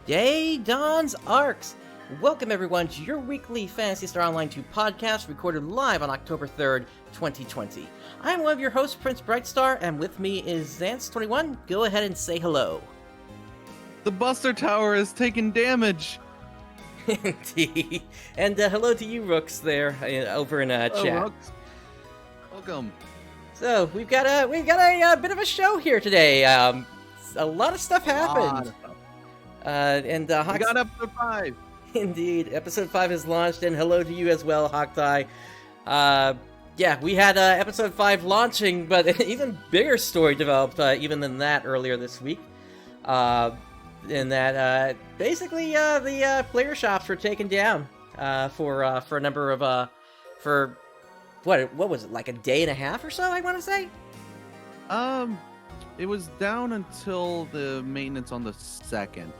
Yay, Dawns ARKS! Welcome everyone to your weekly Phantasy Star Online 2 podcast recorded live on October 3rd, 2020. I'm one of your hosts, PrinceBrightstar, and with me is Xance21. Go ahead and say hello. The Buster Tower is taking damage! Indeed. And hello to you, Rooks, there over in chat. Rooks. Welcome. So, we've got a bit of a show here today. A lot of stuff happened. We got episode 5. Indeed, episode 5 is launched, and hello to you as well, Hawkeye. Yeah, we had episode 5 launching, but an even bigger story developed even than that earlier this week. In that, basically, the player shops were taken down for a number of for what was it, like a day and a half or so? I want to say. It was down until the maintenance on the 2nd.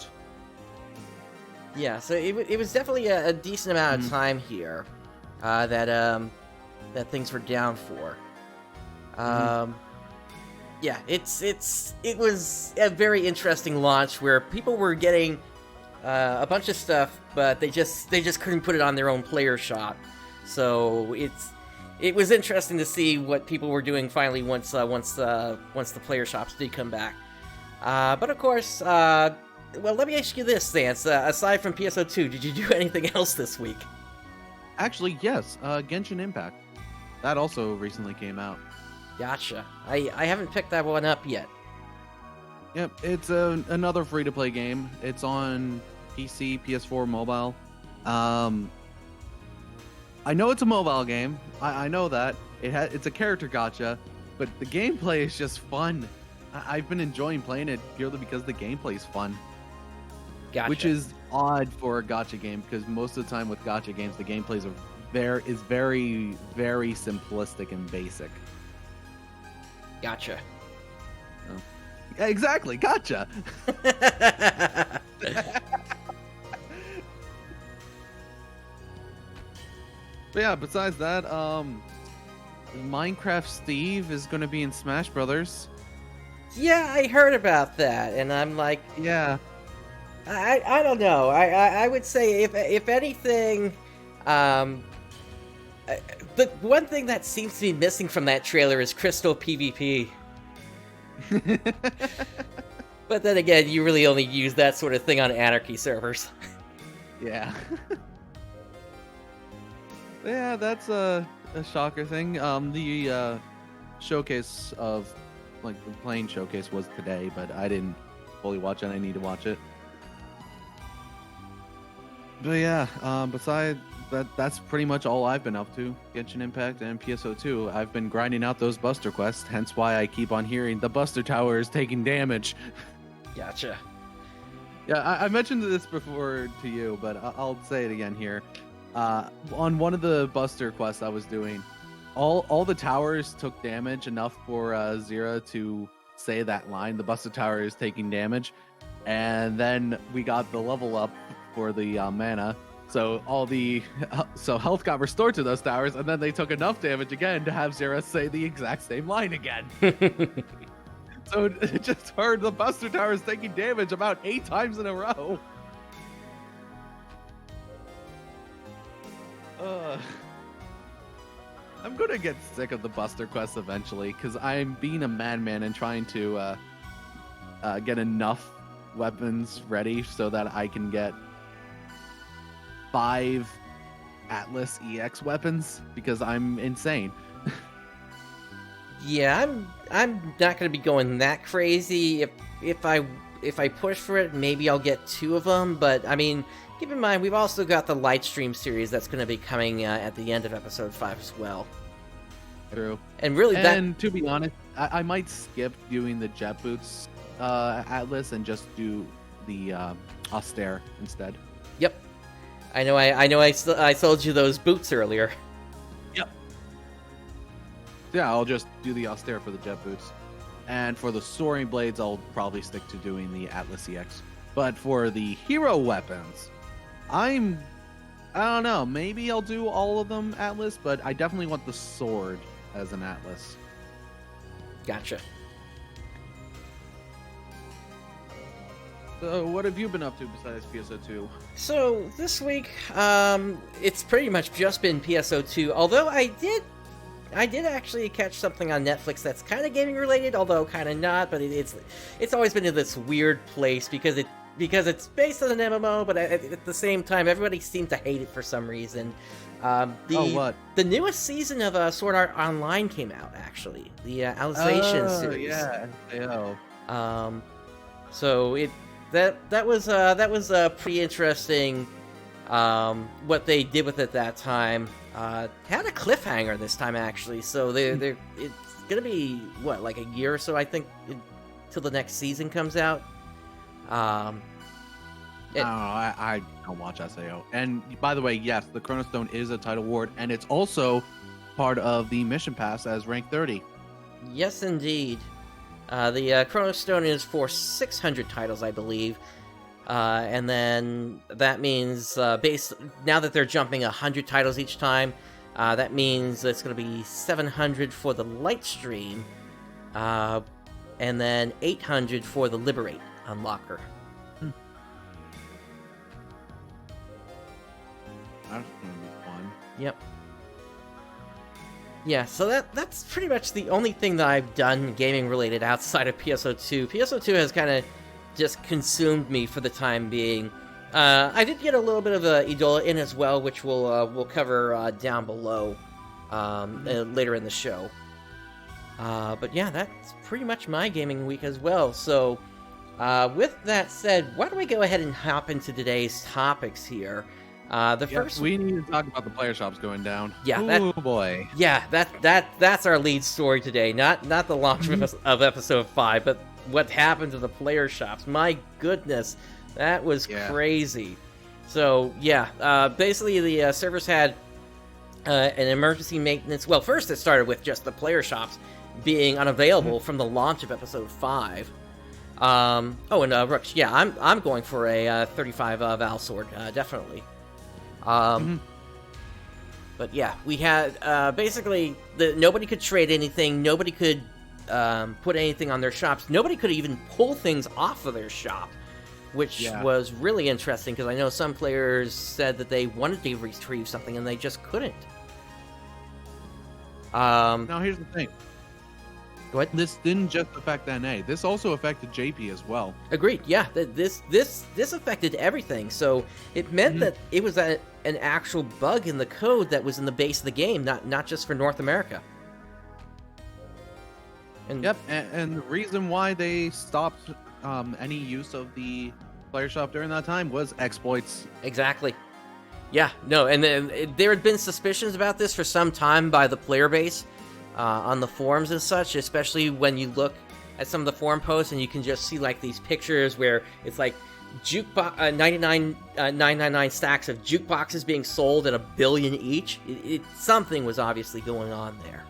Yeah, so it was definitely a decent amount of time here that things were down for. Yeah, it was a very interesting launch where people were getting a bunch of stuff, but they just couldn't put it on their own player shop. So it was interesting to see what people were doing finally once the player shops did come back. But of course, well, let me ask you this, Xance. Aside from PSO2, did you do anything else this week? Actually, yes. Genshin Impact. That also recently came out. Gotcha. I haven't picked that one up yet. Yep, it's another free-to-play game. It's on PC, PS4, mobile. I know it's a mobile game. I know that. It's a character gacha, but the gameplay is just fun. I've been enjoying playing it purely because the gameplay is fun. Gotcha. Which is odd for a gacha game, because most of the time with gacha games, the gameplay is very, very simplistic and basic. Gotcha. Oh. Yeah, exactly, gotcha. But yeah, besides that, Minecraft Steve is going to be in Smash Brothers. Yeah, I heard about that, and I'm like, yeah. I don't know. I would say if anything, the one thing that seems to be missing from that trailer is Crystal PvP. But then again, you really only use that sort of thing on Anarchy servers. Yeah. Yeah, that's a shocker thing. The showcase of, like, the playing showcase was today, but I didn't fully watch it. I need to watch it. But yeah, besides that's pretty much all I've been up to. Genshin Impact and PSO2. I've been grinding out those Buster quests, hence why I keep on hearing the Buster Tower is taking damage. Gotcha. Yeah, I mentioned this before to you, but I'll say it again here. On one of the Buster quests I was doing, all the towers took damage enough for Xiera to say that line, the Buster Tower is taking damage, and then we got the level up for the mana, so health got restored to those towers, and then they took enough damage again to have Xiera say the exact same line again. So it just heard the Buster Tower is taking damage about 8 times in a row. I'm gonna get sick of the Buster quest eventually, because I'm being a madman and trying to get enough weapons ready so that I can get 5 Atlas EX weapons, because I'm insane. Yeah, I'm not gonna be going that crazy. If I push for it, maybe I'll get 2 of them. But I mean, keep in mind we've also got the light stream series that's gonna be coming at the end of episode 5 as well. True. And really, to be honest, I might skip doing the jet boots Atlas and just do the austere instead. Yep. I know. I sold you those boots earlier. Yep. Yeah, I'll just do the austere for the jet boots, and for the soaring blades, I'll probably stick to doing the Atlas EX. But for the hero weapons, I don't know. Maybe I'll do all of them Atlas, but I definitely want the sword as an Atlas. Gotcha. So, what have you been up to besides PSO2? So this week, it's pretty much just been PSO2. Although I did actually catch something on Netflix that's kind of gaming related, although kind of not. But it's always been in this weird place because it's based on an MMO, but at the same time, everybody seemed to hate it for some reason. What? The newest season of Sword Art Online came out, actually. The Alicization series. Yeah, So that was pretty interesting. What they did with it that time. Had a cliffhanger this time, actually. So it's gonna be what, like a year or so, I think, till the next season comes out. I don't watch SAO. And by the way, yes, the Chronostone is a title ward, and it's also part of the mission pass as rank 30. Yes, indeed. The Chronostone is for 600 titles, I believe. And then that means, now that they're jumping 100 titles each time, that means it's going to be 700 for the Light Stream, and then 800 for the Liberate unlocker. That's going to be fun. Yep. Yeah, so that's pretty much the only thing that I've done gaming related outside of PSO2. PSO2 has kind of just consumed me for the time being. I did get a little bit of Idola in as well, which we'll cover down below later in the show. But yeah, that's pretty much my gaming week as well. So with that said, why don't we go ahead and hop into today's topics here? First, we need to talk about the player shops going down. Yeah, oh boy. Yeah, that's our lead story today. Not the launch of episode 5, but what happened to the player shops. My goodness, that was crazy. So yeah, basically the servers had an emergency maintenance. Well, first it started with just the player shops being unavailable from the launch of episode 5. Rooks, yeah, I'm going for a 35 Val sword, definitely. But yeah, we had basically nobody could trade anything. Nobody could put anything on their shops. Nobody could even pull things off of their shop, which was really interesting because I know some players said that they wanted to retrieve something and they just couldn't. Now here's the thing. What? This didn't just affect NA. This also affected JP as well. Agreed. Yeah, this affected everything. So it meant that it was an actual bug in the code that was in the base of the game, not just for North America. And and the reason why they stopped any use of the player shop during that time was exploits. Exactly. Yeah, no, and there had been suspicions about this for some time by the player base. On the forums and such, especially when you look at some of the forum posts and you can just see like these pictures where it's like 999 stacks of jukeboxes being sold at $1 billion each. Something was obviously going on there.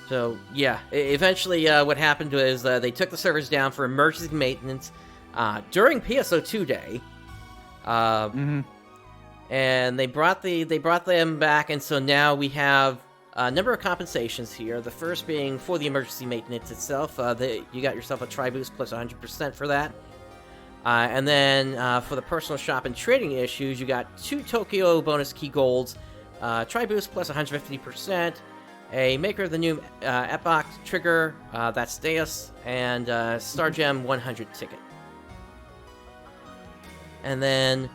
So yeah, eventually what happened was they took the servers down for emergency maintenance during PSO2 day. And they brought them back, and so now we have a number of compensations here. The first being for the emergency maintenance itself. You got yourself a tri-boost plus 100% for that. And then for the personal shop and trading issues, you got 2 Tokyo bonus key golds, tri-boost plus 150%, a Maker of the New Epoch trigger, that's Deus, and Star Gem 100 ticket. And then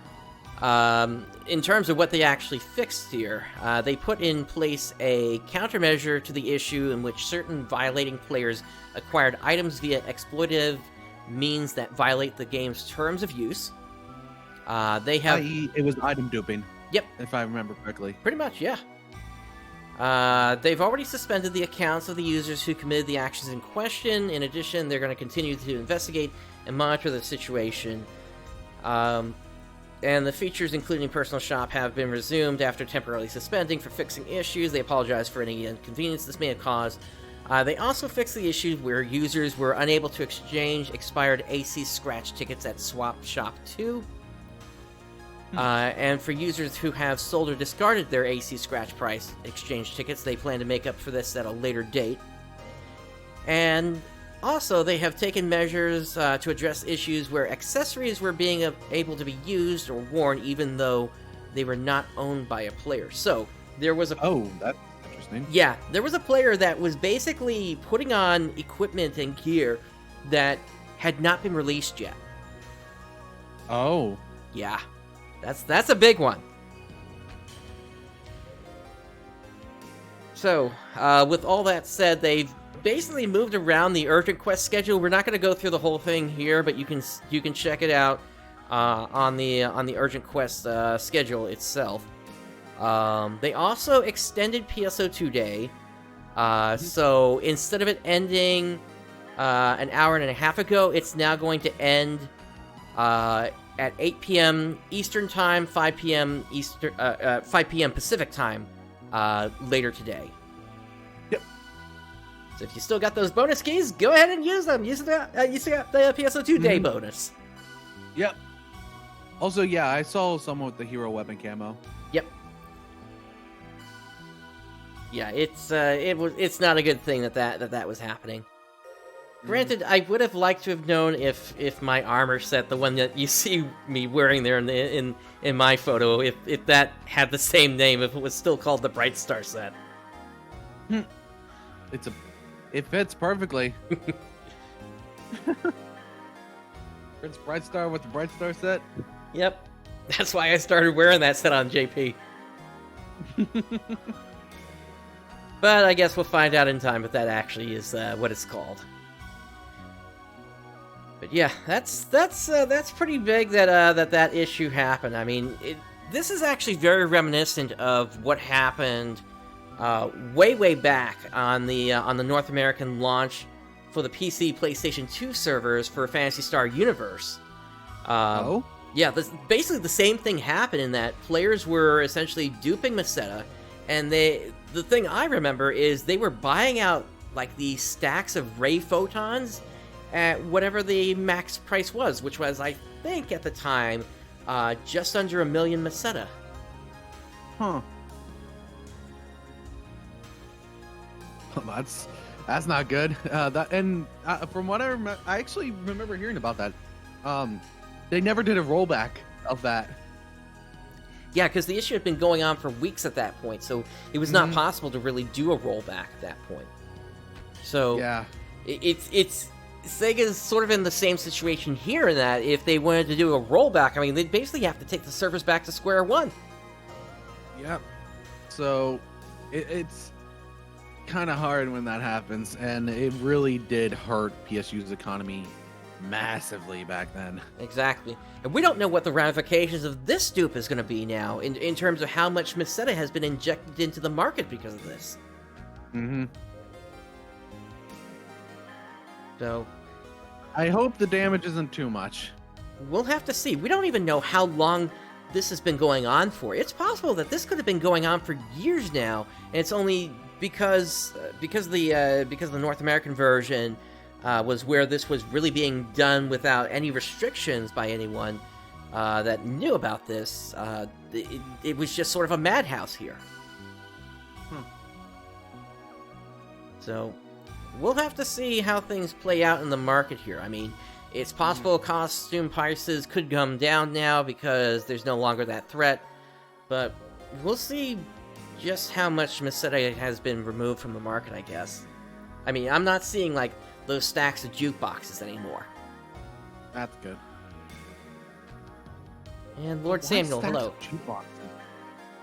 in terms of what they actually fixed here, they put in place a countermeasure to the issue in which certain violating players acquired items via exploitative means that violate the game's terms of use. They have... i.e. it was item duping. Yep. If I remember correctly. Pretty much, yeah. They've already suspended the accounts of the users who committed the actions in question. In addition, they're going to continue to investigate and monitor the situation. And the features, including personal shop, have been resumed after temporarily suspending for fixing issues. They apologize for any inconvenience this may have caused. They also fixed the issue where users were unable to exchange expired AC scratch tickets at Swap Shop 2. And for users who have sold or discarded their AC scratch price exchange tickets, they plan to make up for this at a later date. And Also, they have taken measures to address issues where accessories were being able to be used or worn even though they were not owned by a player. So, there was a... Oh, that's interesting. Yeah, there was a player that was basically putting on equipment and gear that had not been released yet. Oh. Yeah, that's a big one. So, with all that said, they've basically moved around the urgent quest schedule. We're not going to go through the whole thing here, but you can check it out on the urgent quest schedule itself. They also extended PSO2 day, so instead of it ending an hour and a half ago, it's now going to end at 8 p.m. Eastern Time, 5 p.m. 5 p.m. Pacific Time later today. Yep. So if you still got those bonus keys, go ahead and use them. You still got the PSO2 day bonus. Yep. Also, yeah, I saw someone with the hero weapon camo. Yep. Yeah, it's not a good thing that was happening. Granted, I would have liked to have known if my armor set, the one that you see me wearing there in my photo, if that had the same name, if it was still called the Brightstar set. It fits perfectly. PrinceBrightstar with the Brightstar set. Yep, that's why I started wearing that set on JP. But I guess we'll find out in time if that actually is what it's called. But yeah, that's pretty big that issue happened. I mean, this is actually very reminiscent of what happened way back on the North American launch for the PC PlayStation 2 servers for Phantasy Star Universe. Oh? Yeah, basically the same thing happened in that players were essentially duping Meseta, and the thing I remember is they were buying out like these stacks of Ray Photons at whatever the max price was, which was, I think, at the time, just under 1 million Meseta. Huh. Well, that's not good. From what I remember, I actually remember hearing about that. They never did a rollback of that. Yeah, because the issue had been going on for weeks at that point, so it was not possible to really do a rollback at that point. So yeah, it's Sega's sort of in the same situation here in that if they wanted to do a rollback, I mean, they'd basically have to take the servers back to square one. Yep. So it's kind of hard when that happens, and it really did hurt PSU's economy massively back then. Exactly. And we don't know what the ramifications of this dupe is going to be now in terms of how much Meseta has been injected into the market because of this. Mm-hmm. So I hope the damage isn't too much. We'll have to see. We don't even know how long this has been going on for. It's possible that this could have been going on for years now, and it's only because the North American version was where this was really being done without any restrictions by anyone that knew about this. It was just sort of a madhouse here. So we'll have to see how things play out in the market here. I mean, it's possible costume prices could come down now because there's no longer that threat, but we'll see just how much Meseta has been removed from the market, I guess. I mean, I'm not seeing, like, those stacks of jukeboxes anymore. That's good. And Lord Samuel, hello.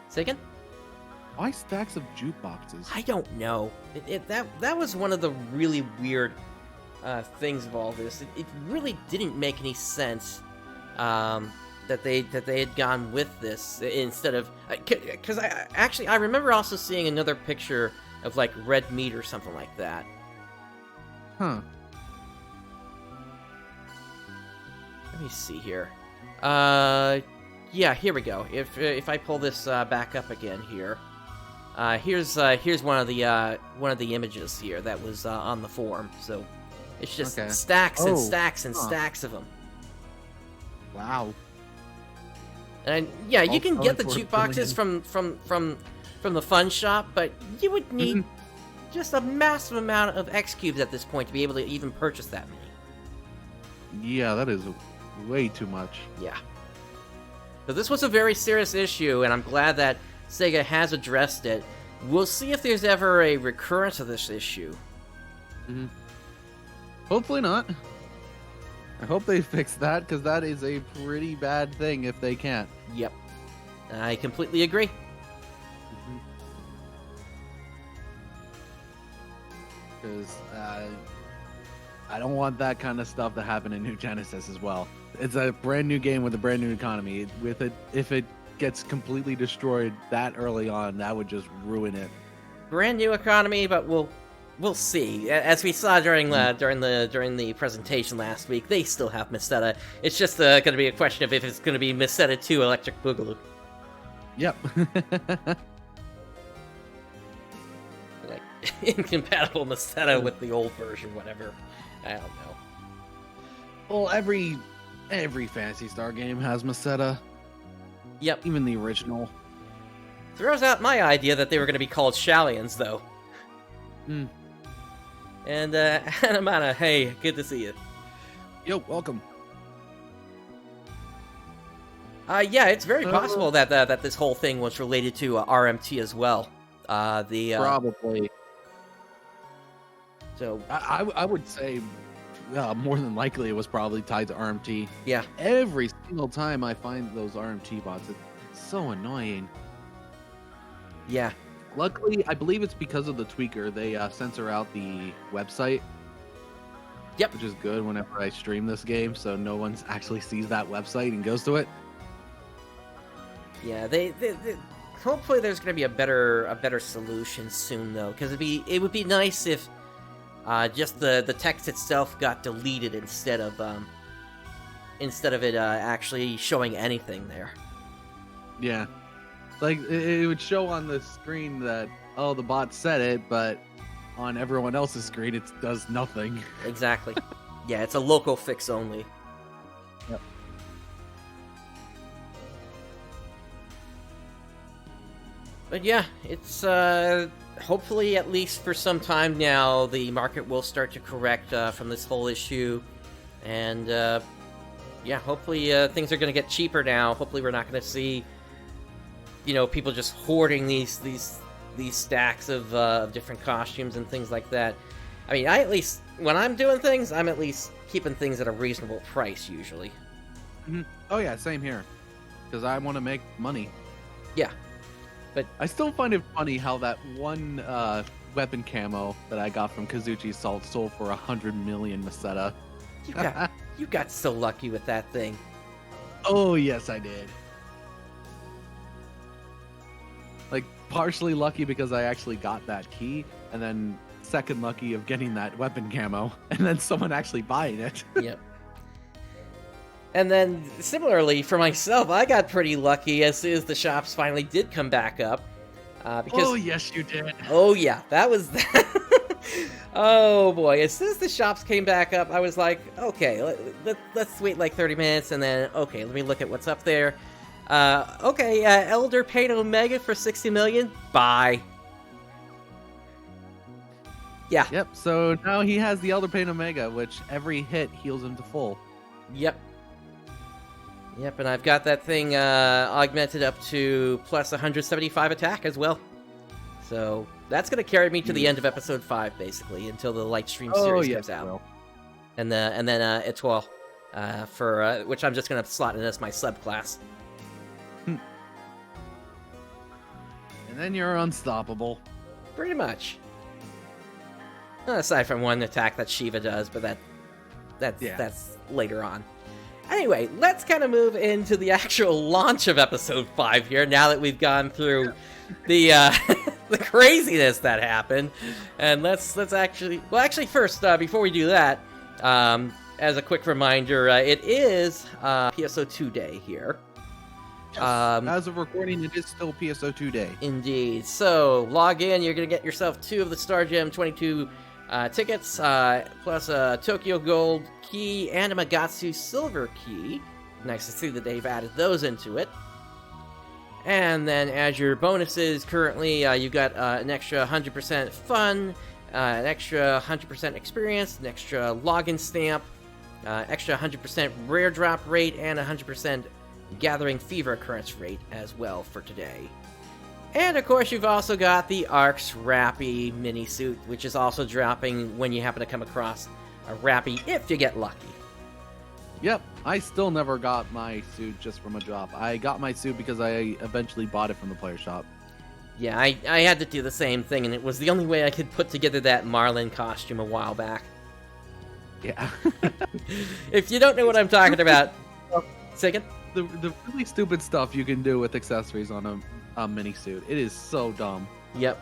Say again? Why stacks of jukeboxes? I don't know. That was one of the really weird things of all this. It really didn't make any sense that they had gone with this instead of... Because I remember also seeing another picture of, like, red meat or something like that. Huh. Let me see here. Yeah, here we go. If I pull this back up again here, here's one of the images here that was on the forum. So it's just stacks and stacks and stacks of them. Wow. And yeah, you can get the jukeboxes from the fun shop, but you would need just a massive amount of X cubes at this point to be able to even purchase that many. Yeah, that is way too much. Yeah. So this was a very serious issue, and I'm glad that Sega has addressed it. We'll see if there's ever a recurrence of this issue. Mm-hmm. Hopefully not. I hope they fix that, because that is a pretty bad thing if they can't. Yep. I completely agree. Because I don't want that kind of stuff to happen in New Genesis as well. It's a brand new game with a brand new economy. If it gets completely destroyed that early on, that would just ruin it. Brand new economy, but we'll see. As we saw during the presentation last week, they still have Meseta. It's just going to be a question of if it's going to be Meseta 2 Electric Boogaloo. Yep. Like incompatible Meseta with the old version, whatever. I don't know. Well, every Phantasy Star game has Meseta. Yep. Even the original. Throws out my idea that they were going to be called Stallions, though. Hmm. And Anamana, hey, good to see you. Yo, welcome. Yeah, it's very possible that this whole thing was related to RMT as well. Probably. So I would say more than likely it was probably tied to RMT. yeah. Every single time I find those RMT bots, it's so annoying. Yeah. Luckily, I believe it's because of the tweaker. They censor out the website. Yep. Which is good whenever I stream this game, so no one actually sees that website and goes to it. Yeah, they hopefully there's going to be a better solution soon, though, because it would be nice if just the text itself got deleted instead of it actually showing anything there. Yeah, like it would show on the screen that the bot said it, but on everyone else's screen it does nothing. Exactly. Yeah, it's a local fix only. Yep. But yeah, it's hopefully at least for some time now the market will start to correct from this whole issue, and yeah, hopefully things are going to get cheaper now. Hopefully we're not going to see people just hoarding these stacks of different costumes and things like that. I mean, I at least when I'm doing things, I'm at least keeping things at a reasonable price usually. Mm-hmm. Oh yeah, same here, because I want to make money. Yeah. But I still find it funny how that one weapon camo that I got from Kazuchi's Salt sold for 100 million Meseta. You got so lucky with that thing. Oh yes, I did. Like partially lucky because I actually got that key, and then second lucky of getting that weapon camo, and then someone actually buying it. Yep. And then, similarly, for myself, I got pretty lucky as soon as the shops finally did come back up. Because, oh, yes, you did. Oh, yeah, that was that. Oh, boy. As soon as the shops came back up, I was like, okay, let's wait like 30 minutes, and then, okay, let me look at what's up there. Okay, Elder Pain Omega for 60 million. Bye. Yeah. Yep, so now he has the Elder Pain Omega, which every hit heals him to full. Yep. Yep, and I've got that thing augmented up to plus 175 attack as well. So that's going to carry me to the end of episode 5, basically, until the light stream series comes out. Well. And then Etoile, for which I'm just going to slot in as my subclass. And then you're unstoppable. Pretty much. Aside from one attack that Shiva does, but that's later on. Anyway, let's kind of move into the actual launch of episode 5 here, now that we've gone through the the craziness that happened. And let's actually first, before we do that, as a quick reminder, it is PSO2 day here. Yes. As of recording, it is still PSO2 day. Indeed. So log in. You're gonna get yourself 2 of the Star Gem 22 tickets, plus a Tokyo Gold key and a Magatsu Silver key. Nice to see that they've added those into it. And then as your bonuses, currently you got an extra 100% fun, an extra 100% experience, an extra login stamp, extra 100% rare drop rate, and 100% gathering fever occurrence rate as well for today. And of course, you've also got the ARKS Rappy mini-suit, which is also dropping when you happen to come across a Rappy, if you get lucky. Yep, I still never got my suit just from a drop. I got my suit because I eventually bought it from the player shop. Yeah, I had to do the same thing, and it was the only way I could put together that Marlin costume a while back. Yeah. If you don't know what I'm talking about, say again? The really stupid stuff you can do with accessories on a mini suit. It is so dumb. Yep.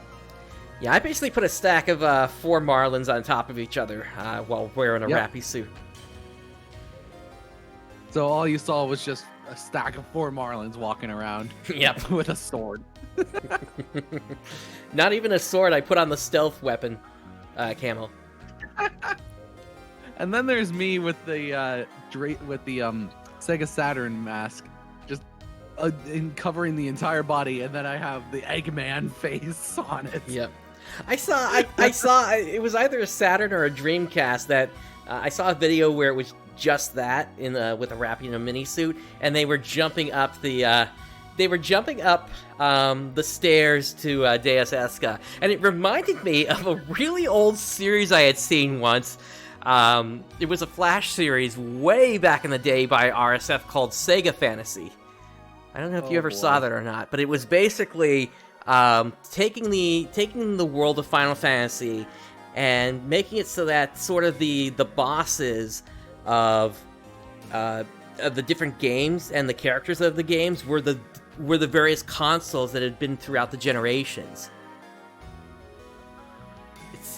Yeah, I basically put a stack of 4 Marlins on top of each other while wearing a Rappy suit. So all you saw was just a stack of 4 Marlins walking around. Yep. With a sword. Not even a sword. I put on the stealth weapon camo. And then there's me with the Sega Saturn mask, just covering the entire body, and then I have the Eggman face on it. Yep. I saw it was either a Saturn or a Dreamcast that I saw a video where it was just that with a Rappy in a mini suit, and they were jumping up the stairs to Deus Esca, and it reminded me of a really old series I had seen once. It was a Flash series way back in the day by RSF called Sega Fantasy. I don't know if you ever saw that or not, but it was basically taking the world of Final Fantasy and making it so that sort of the bosses of the different games and the characters of the games were the various consoles that had been throughout the generations.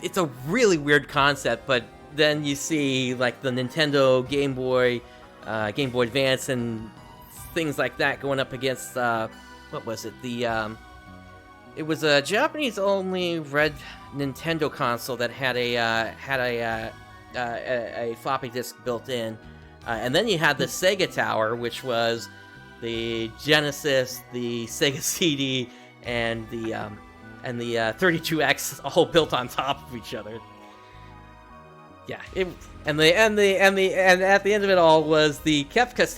It's a really weird concept, but then you see like the Nintendo Game Boy Advance and things like that going up against what was it? It was a Japanese-only red Nintendo console that had a floppy disk built in, and then you had the Sega Tower, which was the Genesis, the Sega CD, and the 32X all built on top of each other. Yeah, and at the end of it all was the Kefka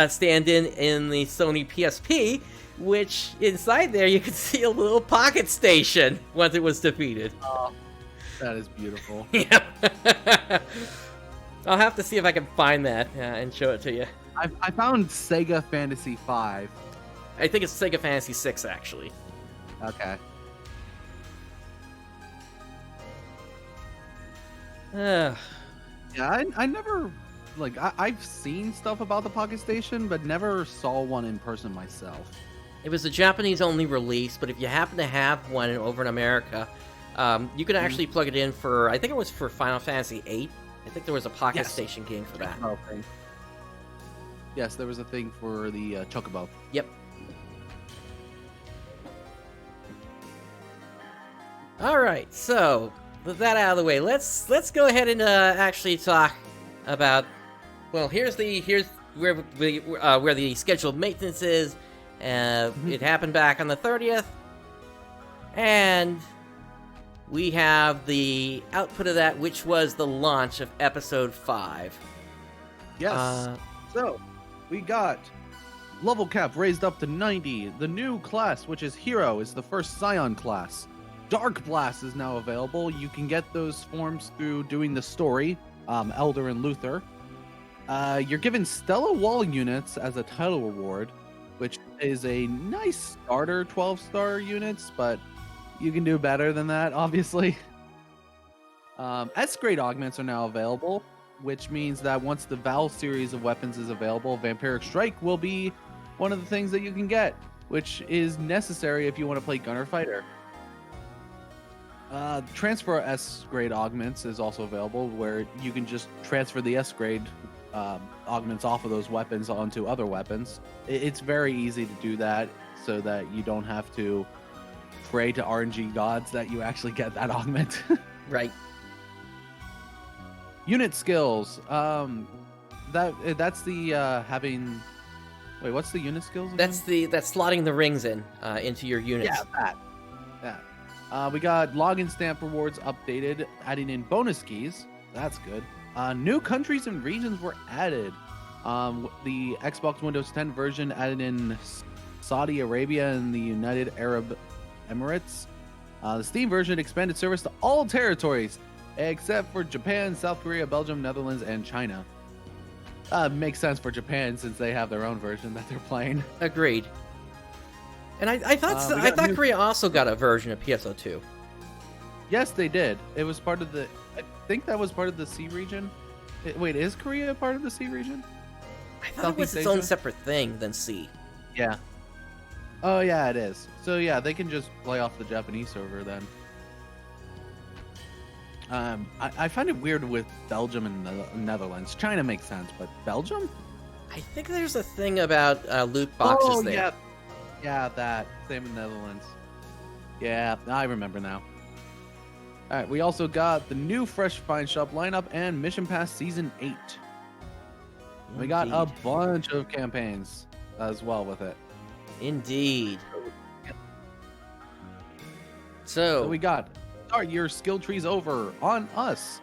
stand-in in the Sony PSP, which inside there you could see a little pocket station once it was defeated. Oh, that is beautiful. Yeah. I'll have to see if I can find that and show it to you. I found Sega Fantasy 5. I think it's Sega Fantasy 6, actually. Okay. Yeah, I never, like, I've seen stuff about the Pocket Station, but never saw one in person myself. It was a Japanese-only release, but if you happen to have one over in America, you could actually plug it in for, I think it was for Final Fantasy VIII. I think there was a Pocket Station game for that. Okay. Yes, there was a thing for the Chocobo. Yep. All right, so with that out of the way, let's go ahead and actually talk about. Well, here's where the scheduled maintenance is. It happened back on the 30th, and we have the output of that, which was the launch of Episode 5. Yes. So we got level cap raised up to 90. The new class, which is Hero, is the first Scion class. Dark Blast is now available. You can get those forms through doing the story, Elder and Luther. You're given Stella Wall units as a title reward, which is a nice starter 12-star units, but you can do better than that, obviously. S-grade augments are now available, which means that once the Val series of weapons is available, Vampiric Strike will be one of the things that you can get, which is necessary if you want to play Gunner Fighter. Transfer S-grade augments is also available, where you can just transfer the S-grade augments off of those weapons onto other weapons. It's very easy to do that, so that you don't have to pray to RNG gods that you actually get that augment. Right. Unit skills. That's the having Wait, what's the unit skills again? That's slotting the rings into your units. Yeah, that. We got login stamp rewards updated, adding in bonus keys. That's good. New countries and regions were added. The Xbox Windows 10 version added in Saudi Arabia and the United Arab Emirates. The Steam version expanded service to all territories except for Japan, South Korea, Belgium, Netherlands, and China. Makes sense for Japan since they have their own version that they're playing. Agreed. And I thought Korea also got a version of PSO2. Yes, they did. It was part of the. I think that was part of the C region. Wait, is Korea part of the C region? I thought it was its own separate thing than C. Yeah. Oh yeah, it is. So yeah, they can just play off the Japanese server then. I find it weird with Belgium and the Netherlands. China makes sense, but Belgium? I think there's a thing about loot boxes there. Yeah. Yeah, that. Same in Netherlands. Yeah, I remember now. Alright, we also got the new Fresh Find Shop lineup and Mission Pass Season 8. We got a bunch of campaigns as well with it. Indeed. So we got Start Your Skill Trees Over on Us.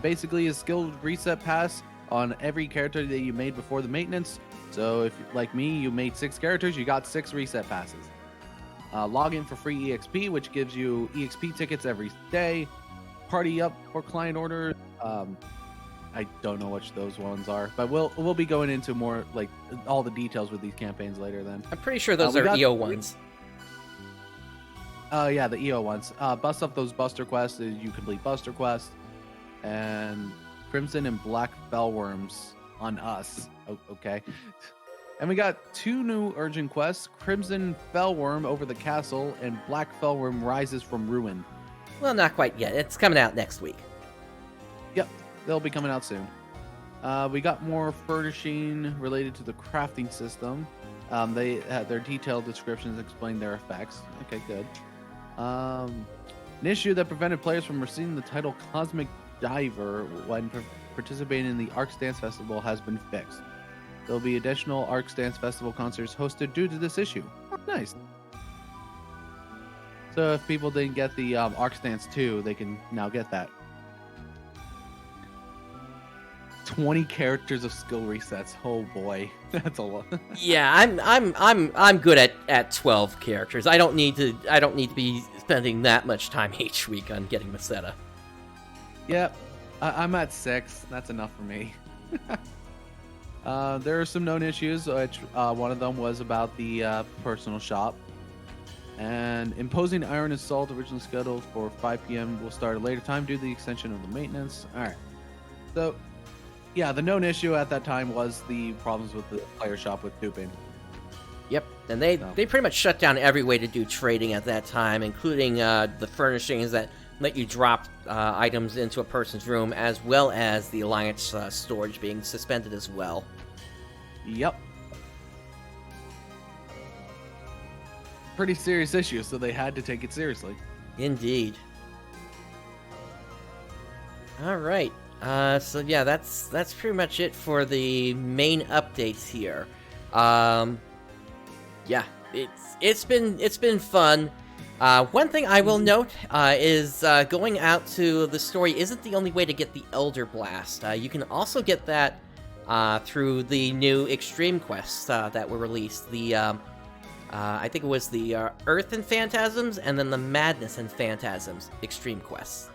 Basically a skill reset pass on every character that you made before the maintenance. So if, like me, you made 6 characters, you got 6 reset passes. Log in for free EXP, which gives you EXP tickets every day. Party up for client orders. I don't know which those ones are, but we'll be going into more like all the details with these campaigns later. Then I'm pretty sure those are EO ones. Yeah, the EO ones. Bust up those Buster quests. You complete Buster quests, and Crimson and Black Fellworms on Us. Okay. And we got 2 new urgent quests, Crimson Fellworm over the castle and Black Fellworm rises from ruin. Well, not quite yet. It's coming out next week. Yep, they'll be coming out soon. We got more furnishing related to the crafting system. They had their detailed descriptions explain their effects. Okay, good. An issue that prevented players from receiving the title Cosmic Diver when participating in the ARKS Dance Festival has been fixed. There'll be additional ARKS Dance Festival concerts hosted due to this issue. Oh, nice. So if people didn't get the ARKS Dance 2, they can now get that. 20 characters of skill resets. Oh boy, that's a lot. Yeah, I'm good at 12 characters. I don't need to be spending that much time each week on getting Maceta. Yep, I'm at 6. That's enough for me. There are some known issues, which one of them was about the personal shop. And Imposing Iron Assault, originally scheduled for 5 p.m., will start at a later time due to the extension of the maintenance. Alright. So, yeah, the known issue at that time was the problems with the player shop with duping. Yep, and they pretty much shut down every way to do trading at that time, including the furnishings that let you drop items into a person's room, as well as the Alliance storage being suspended as well. Yep. Pretty serious issue, so they had to take it seriously. Indeed. All right. So yeah, that's pretty much it for the main updates here. Yeah, it's been fun. One thing I will note is going out to the story isn't the only way to get the Elder Blast. You can also get that through the new Extreme quests that were released. The I think it was the Earth and Phantasms, and then the Madness and Phantasms Extreme quests.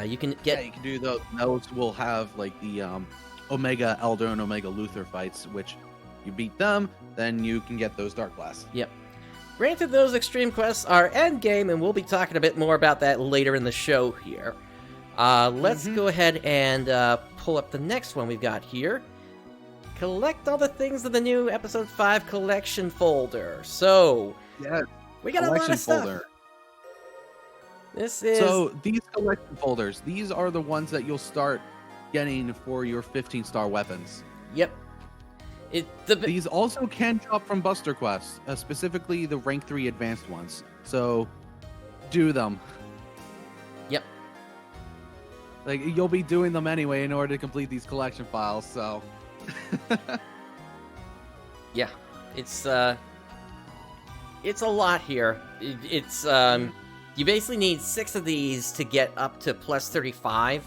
You can get. Yeah, you can do those. Those will have like the Omega Elder and Omega Luther fights, which you beat them, then you can get those Dark Blasts. Yep. Granted, those Extreme quests are Endgame, and we'll be talking a bit more about that later in the show here. Let's go ahead and pull up the next one we've got here. Collect all the things in the new Episode 5 collection folder. So, yeah, we got a lot of stuff. This is... So, these collection folders, these are the ones that you'll start getting for your 15-star weapons. Yep. These also can drop from Buster Quests, specifically the rank 3 advanced ones. So, do them. Yep. Like, you'll be doing them anyway in order to complete these collection files, so... Yeah, it's a lot here. You basically need 6 of these to get up to plus 35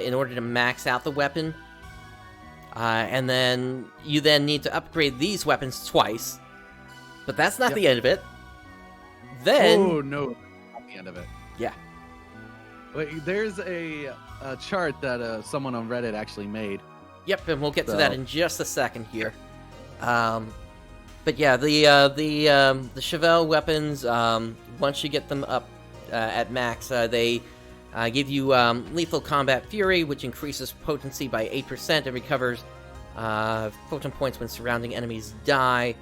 in order to max out the weapon. And then you need to upgrade these weapons twice. But that's not the end of it. Then... Oh, no. Not the end of it. Yeah. Wait, there's a chart that someone on Reddit actually made. Yep, and we'll get to that in just a second here. But yeah, the Chevelle weapons, once you get them up at max, they give you Lethal Combat Fury, which increases potency by 8% and recovers photon points when surrounding enemies die.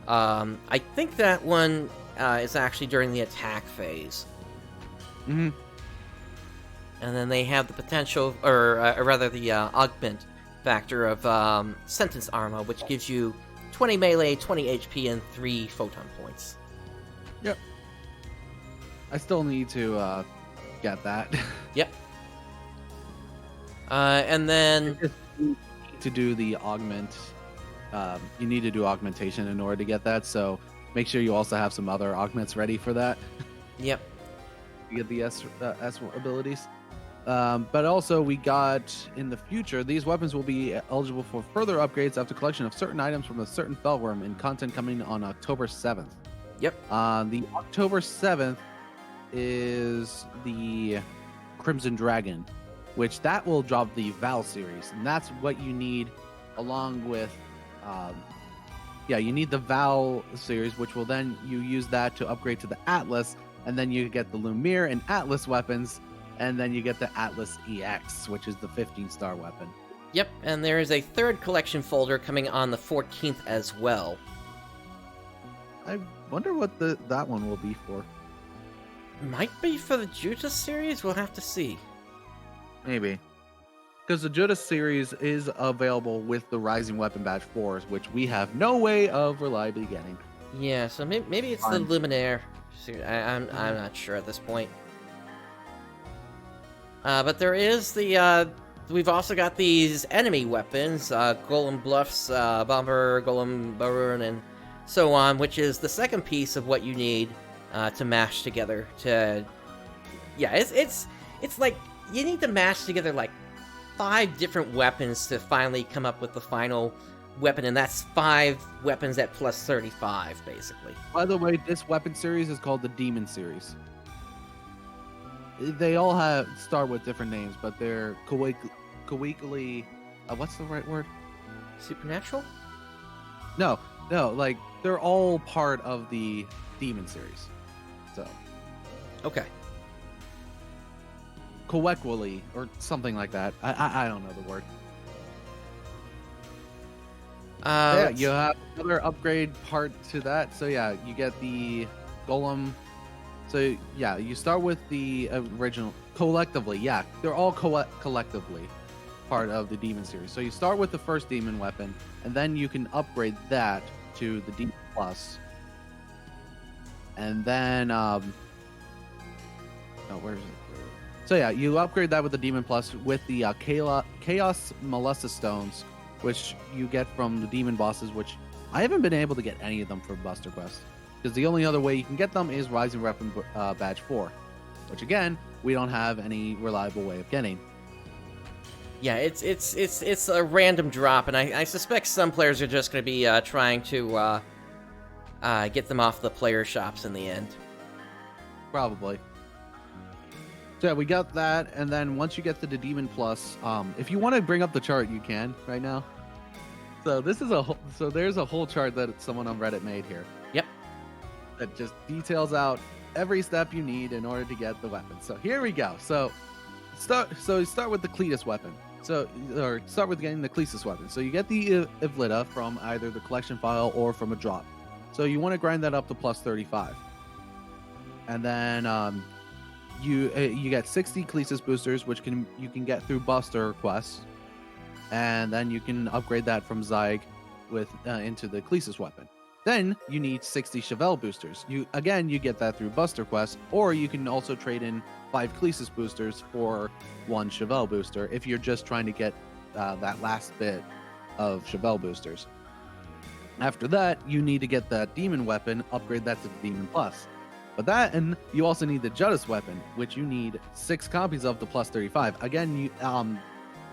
I think that one is actually during the attack phase. Mm-hmm. And then they have the potential, or rather the augment factor of Sentence Armor, which gives you 20 melee, 20 HP, and 3 photon points. Yep. I still need to get that. Yep. And then... to do the augment, you need to do augmentation in order to get that, so make sure you also have some other augments ready for that. Yep. You get the S abilities. But also, we got, in the future, these weapons will be eligible for further upgrades after collection of certain items from a certain Fellworm in content coming on October 7th. Yep. The October 7th is the Crimson Dragon, which that will drop the Val series, and that's what you need along with... you need the Val series, which will then you use that to upgrade to the Atlas, and then you get the Lumiere and Atlas weapons, and then you get the Atlas EX, which is the 15-star weapon. Yep, and there is a third collection folder coming on the 14th as well. I wonder what that one will be for. Might be for the Judas series? We'll have to see. Maybe. Because the Judas series is available with the Rising Weapon Badge 4s, which we have no way of reliably getting. Yeah, so maybe it's the Luminaire series. I'm not sure at this point. But there is the, we've also got these enemy weapons, Golem Bluffs, Bomber, Golem Burn, and so on, which is the second piece of what you need to mash together to... Yeah, it's like, you need to mash together, like, 5 different weapons to finally come up with the final weapon, and that's 5 weapons at plus 35, basically. By the way, this weapon series is called the Demon series. They all start with different names, but they're coequally... what's the right word? Supernatural? No, like, they're all part of the Demon series. So. Okay. Coequally, or something like that. I don't know the word. Yeah, you have another upgrade part to that. So yeah, you get the Golem. So yeah, you start with the original collectively. Yeah, they're all collectively part of the Demon series. So you start with the first Demon weapon, and then you can upgrade that to the Demon Plus. And then where is it? So yeah, you upgrade that with the Demon Plus with the Chaos Molesta Stones, which you get from the Demon bosses, which I haven't been able to get any of them for Buster Quest, because the only other way you can get them is Rising Weapon Badge 4, which again, we don't have any reliable way of getting. Yeah, it's a random drop, and I suspect some players are just going to be trying to get them off the player shops in the end. Probably. So yeah, we got that, and then once you get to the Demon Plus, if you want to bring up the chart, you can right now. So this is there's a whole chart that someone on Reddit made here. Yep. That just details out every step you need in order to get the weapon. So here we go. So you start with the Cletus weapon. Or start with getting the Cletus weapon. So you get the Ivlita from either the collection file or from a drop. So you want to grind that up to plus 35. And then you get 60 Cletus boosters, which you can get through Buster quests, and then you can upgrade that from Zyg into the Cletus weapon. Then you need 60 Chevelle boosters. You get that through Buster quests, or you can also trade in 5 Cletus boosters for 1 Chevelle booster if you're just trying to get that last bit of Chevelle boosters. After that, you need to get that demon weapon, upgrade that to the Demon Plus. But that, and you also need the Judas weapon, which you need 6 copies of the plus 35. Again,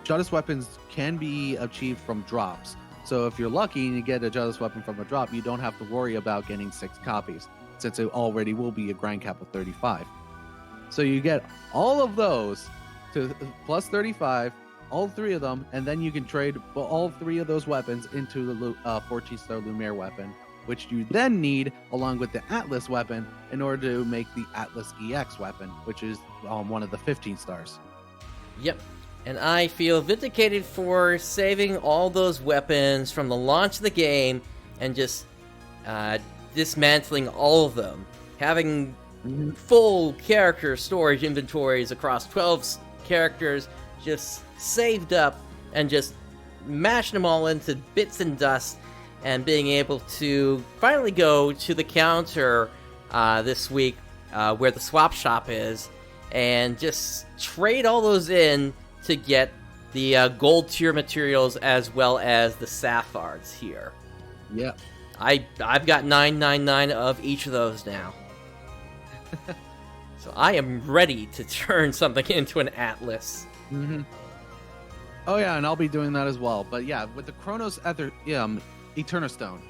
Judas weapons can be achieved from drops. So if you're lucky and you get a Judas weapon from a drop, you don't have to worry about getting 6 copies, since it already will be a grind cap of 35. So you get all of those to plus 35, all 3 of them, and then you can trade all 3 of those weapons into the 14-star Lumiere weapon, which you then need along with the Atlas weapon in order to make the Atlas EX weapon, which is one of the 15 stars. Yep. And I feel vindicated for saving all those weapons from the launch of the game and just dismantling all of them. Having full character storage inventories across 12 characters just saved up and just mashing them all into bits and dust and being able to finally go to the counter this week where the swap shop is and just trade all those in to get the gold tier materials as well as the sapphires here. Yeah. I've got 999 of each of those now. So I am ready to turn something into an Atlas. Mm-hmm. Oh yeah, and I'll be doing that as well. But yeah, with the Chronos Eterna Stone,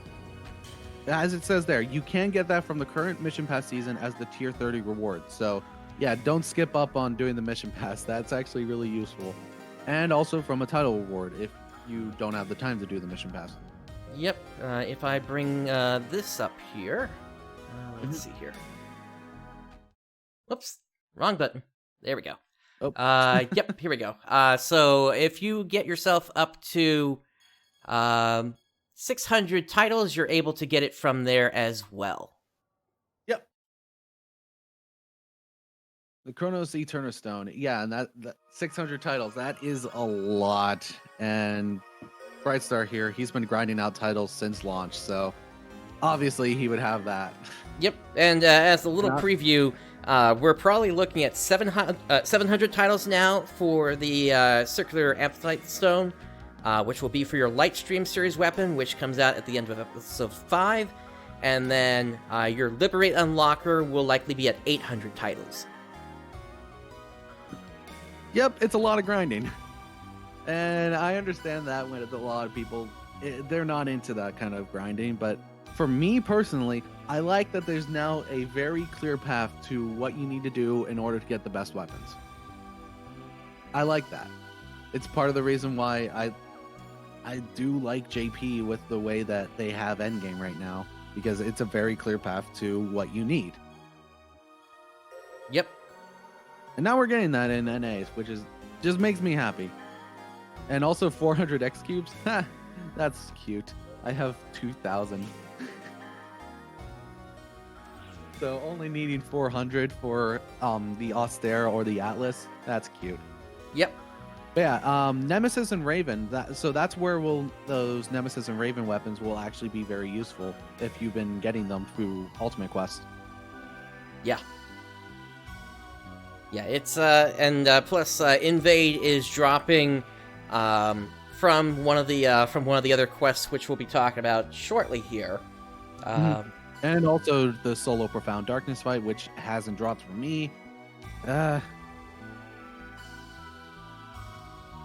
as it says there, you can get that from the current Mission Pass season as the Tier 30 reward. So yeah, don't skip up on doing the Mission Pass. That's actually really useful. And also from a title reward if you don't have the time to do the Mission Pass. Yep, if I bring this up here, let's see here. Whoops, wrong button. There we go. Oh. Yep, here we go. So if you get yourself up to 600 titles, you're able to get it from there as well. Yep. The Chronos Eterna Stone. Yeah, and that 600 titles, that is a lot. And Brightstar here, he's been grinding out titles since launch, so obviously he would have that. Yep, and as a little preview, we're probably looking at 700 titles now for the Circular Amphite Stone, which will be for your Lightstream series weapon, which comes out at the end of episode 5, and then your Liberate Unlocker will likely be at 800 titles. Yep, it's a lot of grinding. And I understand that when a lot of people, they're not into that kind of grinding, but for me personally, I like that there's now a very clear path to what you need to do in order to get the best weapons. I like that. It's part of the reason why I do like JP with the way that they have Endgame right now, because it's a very clear path to what you need. Yep. And now we're getting that in NAs, which just makes me happy. And also 400 X cubes. That's cute. I have 2,000. So only needing 400 for the Austere or the Atlas. That's cute. Yep. But yeah, Nemesis and Raven. That's where those Nemesis and Raven weapons will actually be very useful if you've been getting them through Ultimate Quest. Yeah. Yeah, it's and plus Invade is dropping from one of the other quests, which we'll be talking about shortly here. And also the solo Profound Darkness fight, which hasn't dropped for me. Oh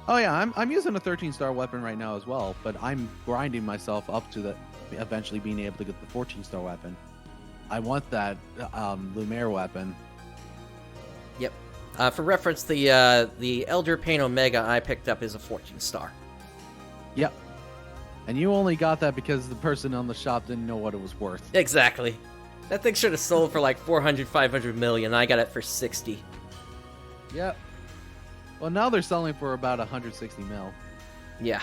yeah, I'm using a 13-star weapon right now as well, but I'm grinding myself up to eventually being able to get the 14-star weapon. I want that Lumiere weapon. Yep. For reference, the Elder Pain Omega I picked up is a 14-star. Yep. And you only got that because the person on the shop didn't know what it was worth. Exactly. That thing should have sold for like 400, 500 million. I got it for 60. Yep. Well, now they're selling for about 160 mil. Yeah.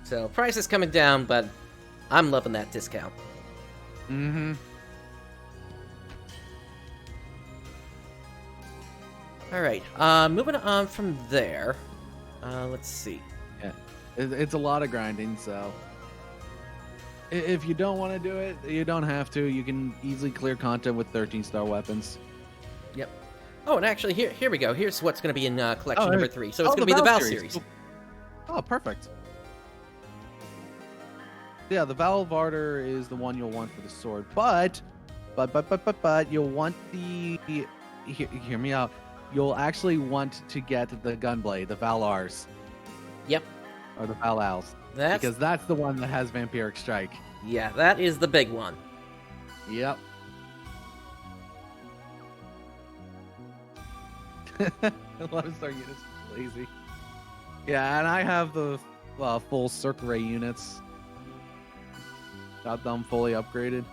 So, price is coming down, but I'm loving that discount. Mm-hmm. Alright, moving on from there. Let's see. Yeah. It's a lot of grinding, so if you don't want to do it, you don't have to. You can easily clear content with 13-star weapons. Yep. Oh, and actually, here we go. Here's what's going to be in collection number 3. So it's going to be the Val series. Oh, perfect. Yeah, the Valvarder is the one you'll want for the sword, but you'll want the. Hear me out. You'll actually want to get the Gunblade, the Valars. Yep. Or the Valals. Because that's the one that has Vampiric Strike. Yeah, that is the big one. Yep. A lot of star units are lazy. Yeah, and I have the full Cirque Ray units. Got them fully upgraded.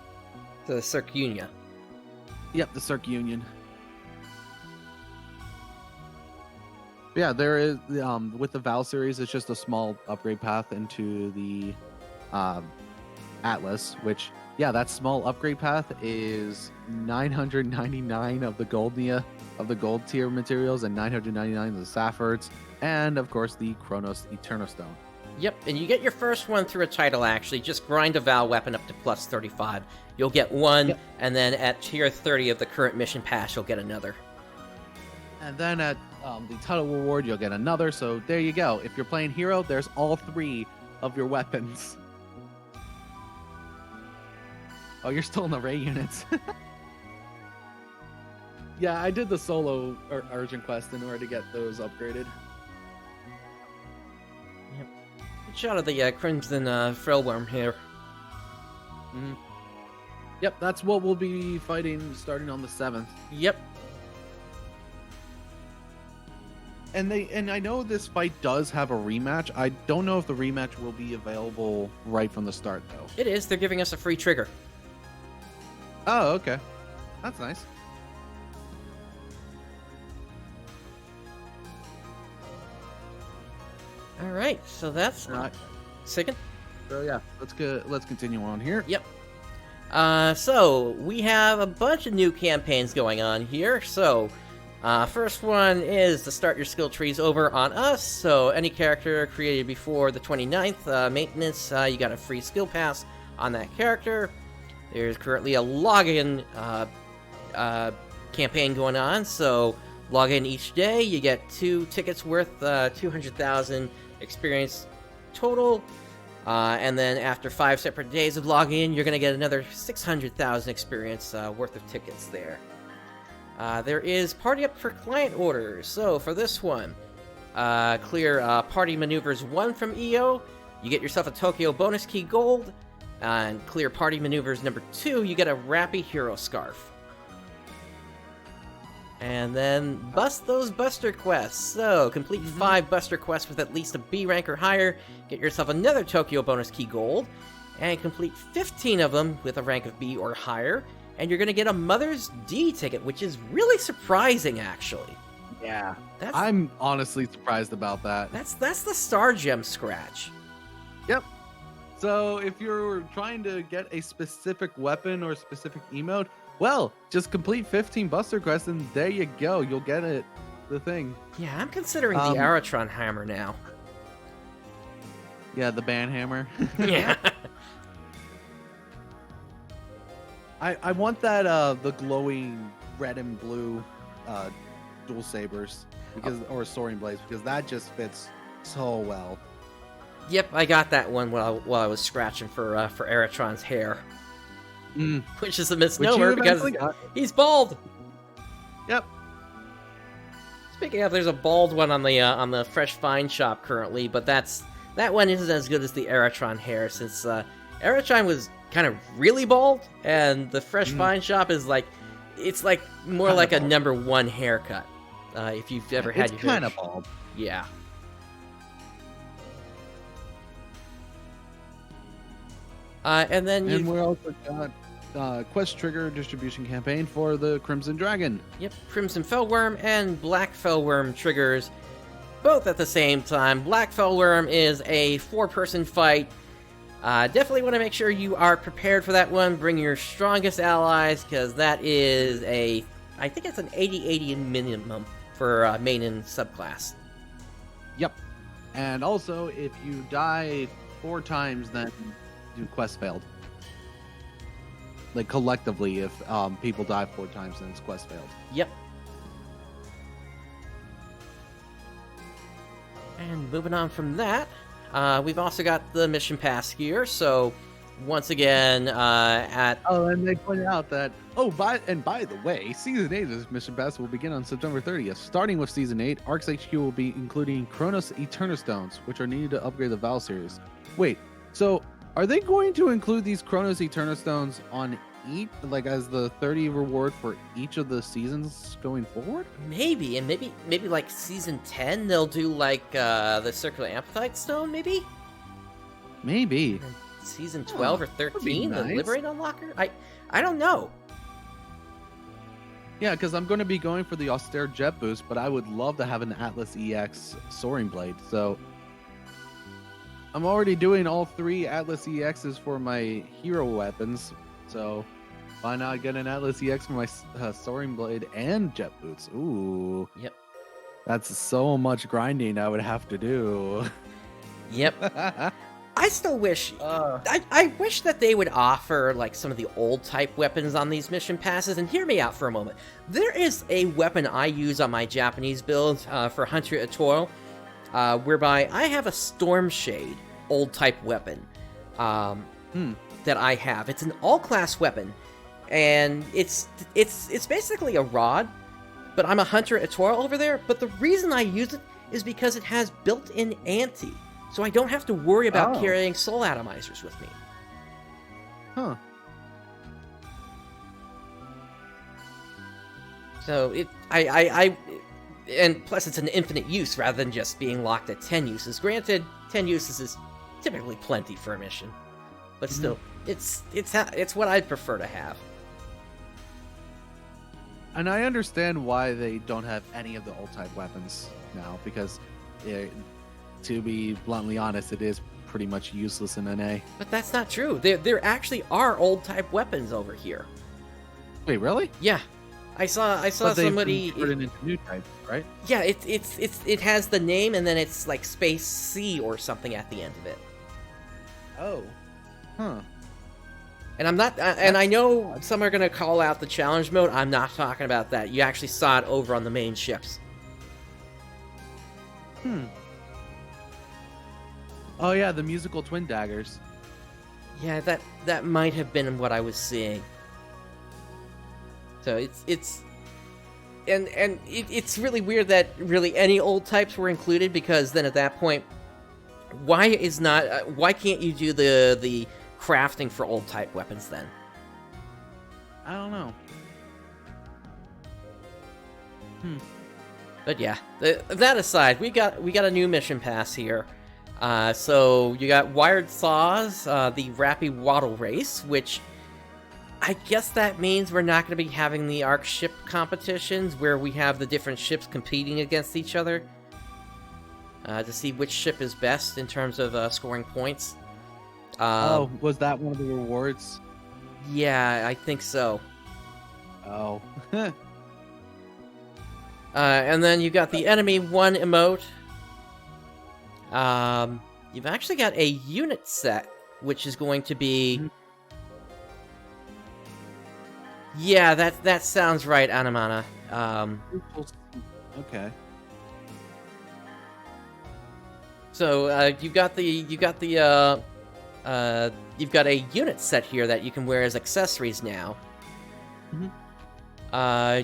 The Cirque Union. Yep, the Cirque Union. Yeah, there is with the Val series, it's just a small upgrade path into the Atlas, which that small upgrade path is 999 of the gold tier materials and 999 of the Sapphires, and of course the Chronos Eternostone. Yep, and you get your first one through a title, actually. Just grind a Val weapon up to plus 35. You'll get one, and then at tier 30 of the current mission pass, you'll get another. And then at the title reward, you'll get another. So there you go. If you're playing hero, there's all 3 of your weapons. Oh, you're still in the Ray units. Yeah, I did the solo urgent quest in order to get those upgraded. Yep. Good shot of the Crimson Frellworm here. Mm-hmm. Yep, that's what we'll be fighting starting on the 7th. Yep. And I know this fight does have a rematch. I don't know if the rematch will be available right from the start, though. It is. They're giving us a free trigger. Oh, okay. That's nice. All right, so that's second. So yeah, let's continue on here. Yep. So we have a bunch of new campaigns going on here. So, first one is to start your skill trees over on us. So any character created before the 29th maintenance, you got a free skill pass on that character. There's currently a login campaign going on. So log in each day, you get 2 tickets worth 200,000 experience total. And then after 5 separate days of login, you're going to get another 600,000 experience worth of tickets there. There is Party Up for client orders. So for this one, clear Party Maneuvers 1 from EO, you get yourself a Tokyo bonus key gold. And clear Party Maneuvers number 2, you get a Rappy Hero Scarf. And then bust those Buster Quests. So, complete 5 Buster Quests with at least a B rank or higher, get yourself another Tokyo bonus key gold, and complete 15 of them with a rank of B or higher, and you're going to get a Mother's D ticket, which is really surprising, actually. Yeah. I'm honestly surprised about that. That's the Star Gem scratch. Yep. So, if you're trying to get a specific weapon or specific emote, well, just complete 15 Buster Quests and there you go. You'll get it. The thing. Yeah, I'm considering the Aratron Hammer now. Yeah, the Ban Hammer. Yeah. I want that the glowing red and blue dual sabers or soaring blades because that just fits so well. Yep, I got that one while I was scratching for Aratron's hair. Which is a misnomer because he's bald. Yep. Speaking of, there's a bald one on the Fresh Find shop currently, but that one isn't as good as the Aratron hair since Aratron was kind of really bald, and the Fresh Find shop is it's more like a number 1 haircut. If you've ever had your hair. It's kind of bald. Yeah. And then we also got quest trigger distribution campaign for the Crimson Dragon. Yep, Crimson Fellworm and Black Fellworm triggers both at the same time. Black Fellworm is a 4-person fight. Definitely want to make sure you are prepared for that one. Bring your strongest allies because that is I think it's an 80-80 minimum for main and subclass. Yep. And also, if you die 4 times, then your quest failed. Like collectively, if people die 4 times, then it's quest failed. Yep. And moving on from that, we've also got the mission pass here. So once again at Oh, and they pointed out that by the way, Season 8 of this Mission Pass will begin on September 30th. Starting with Season 8, ARKS HQ will be including Chronos Eterna Stones, which are needed to upgrade the Val series. Wait, so are they going to include these Chronos Eterna Stones on each, like as the 30 reward for each of the seasons going forward? maybe, and maybe like season 10 they'll do like the Circular Amphite Stone, maybe? Maybe. Season 12 or 13, the nice. Liberate Unlocker? I don't know. Yeah, because I'm going to be going for the austere jet boost, but I would love to have an Atlas EX soaring blade. So I'm already doing all 3 Atlas EXs for my hero weapons. So why not get an Atlas EX for my soaring blade and jet boots? Ooh. Yep. That's so much grinding I would have to do. Yep. I still wish, I wish that they would offer, like, some of the old type weapons on these mission passes, and hear me out for a moment. There is a weapon I use on my Japanese build for Hunter Atoll, whereby I have a Storm Shade old type weapon that I have. It's an all-class weapon, and it's basically a rod, but I'm a Hunter Atoll over there, but the reason I use it is because it has built-in anti. So I don't have to worry about carrying soul atomizers with me. Huh. So and plus it's an infinite use rather than just being locked at 10 uses. Granted, 10 uses is typically plenty for a mission, but still, it's what I'd prefer to have. And I understand why they don't have any of the old type weapons now, because to be bluntly honest, it is pretty much useless in NA. But that's not true. There actually are old type weapons over here. Wait, really? Yeah, I saw But somebody. Put it into new type, right? Yeah, it has the name and then it's like space C or something at the end of it. Oh. Huh. And I'm not, and I know some are gonna call out the challenge mode. I'm not talking about that. You actually saw it over on the main ships. Oh yeah, the musical twin daggers. Yeah, that might have been what I was seeing. So it's really weird that really any old types were included, because then at that point, why can't you do the crafting for old type weapons then? I don't know. But yeah, that aside, we got a new mission pass here. So you got Wired Saws, the Rappy Waddle Race, which I guess that means we're not going to be having the ARK ship competitions where we have the different ships competing against each other to see which ship is best in terms of scoring points. Was that one of the rewards? Yeah, I think so. Oh. And then you got the Enemy 1 emote. You've actually got a unit set, which is going to be... Yeah, that sounds right, Anamana. Okay. So you've got a unit set here that you can wear as accessories now.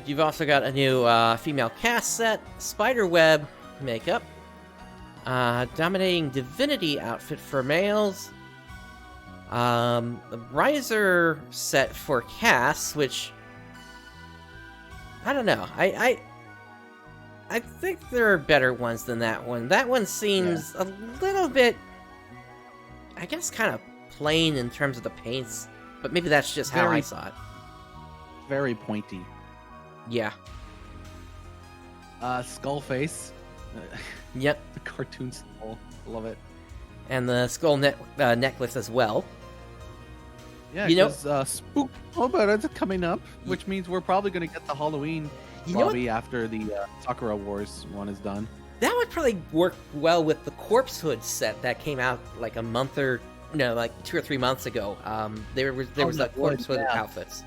You've also got a new female cast set, spiderweb makeup, dominating divinity outfit for males, the riser set for casts, which I don't know. I think there are better ones than that one. That one seems a little bit, I guess, kind of plain in terms of the paints, but maybe that's just how I saw it. Very pointy. Yeah. Skull face. Yep. The cartoon skull. Love it. And the skull necklace as well. Yeah, you know, Spook it's coming up, which means we're probably going to get the Halloween after the Sakura Wars one is done. That would probably work well with the Corpse Hood set that came out like a month or like 2 or 3 months ago. There was that Corpse Hood outfits.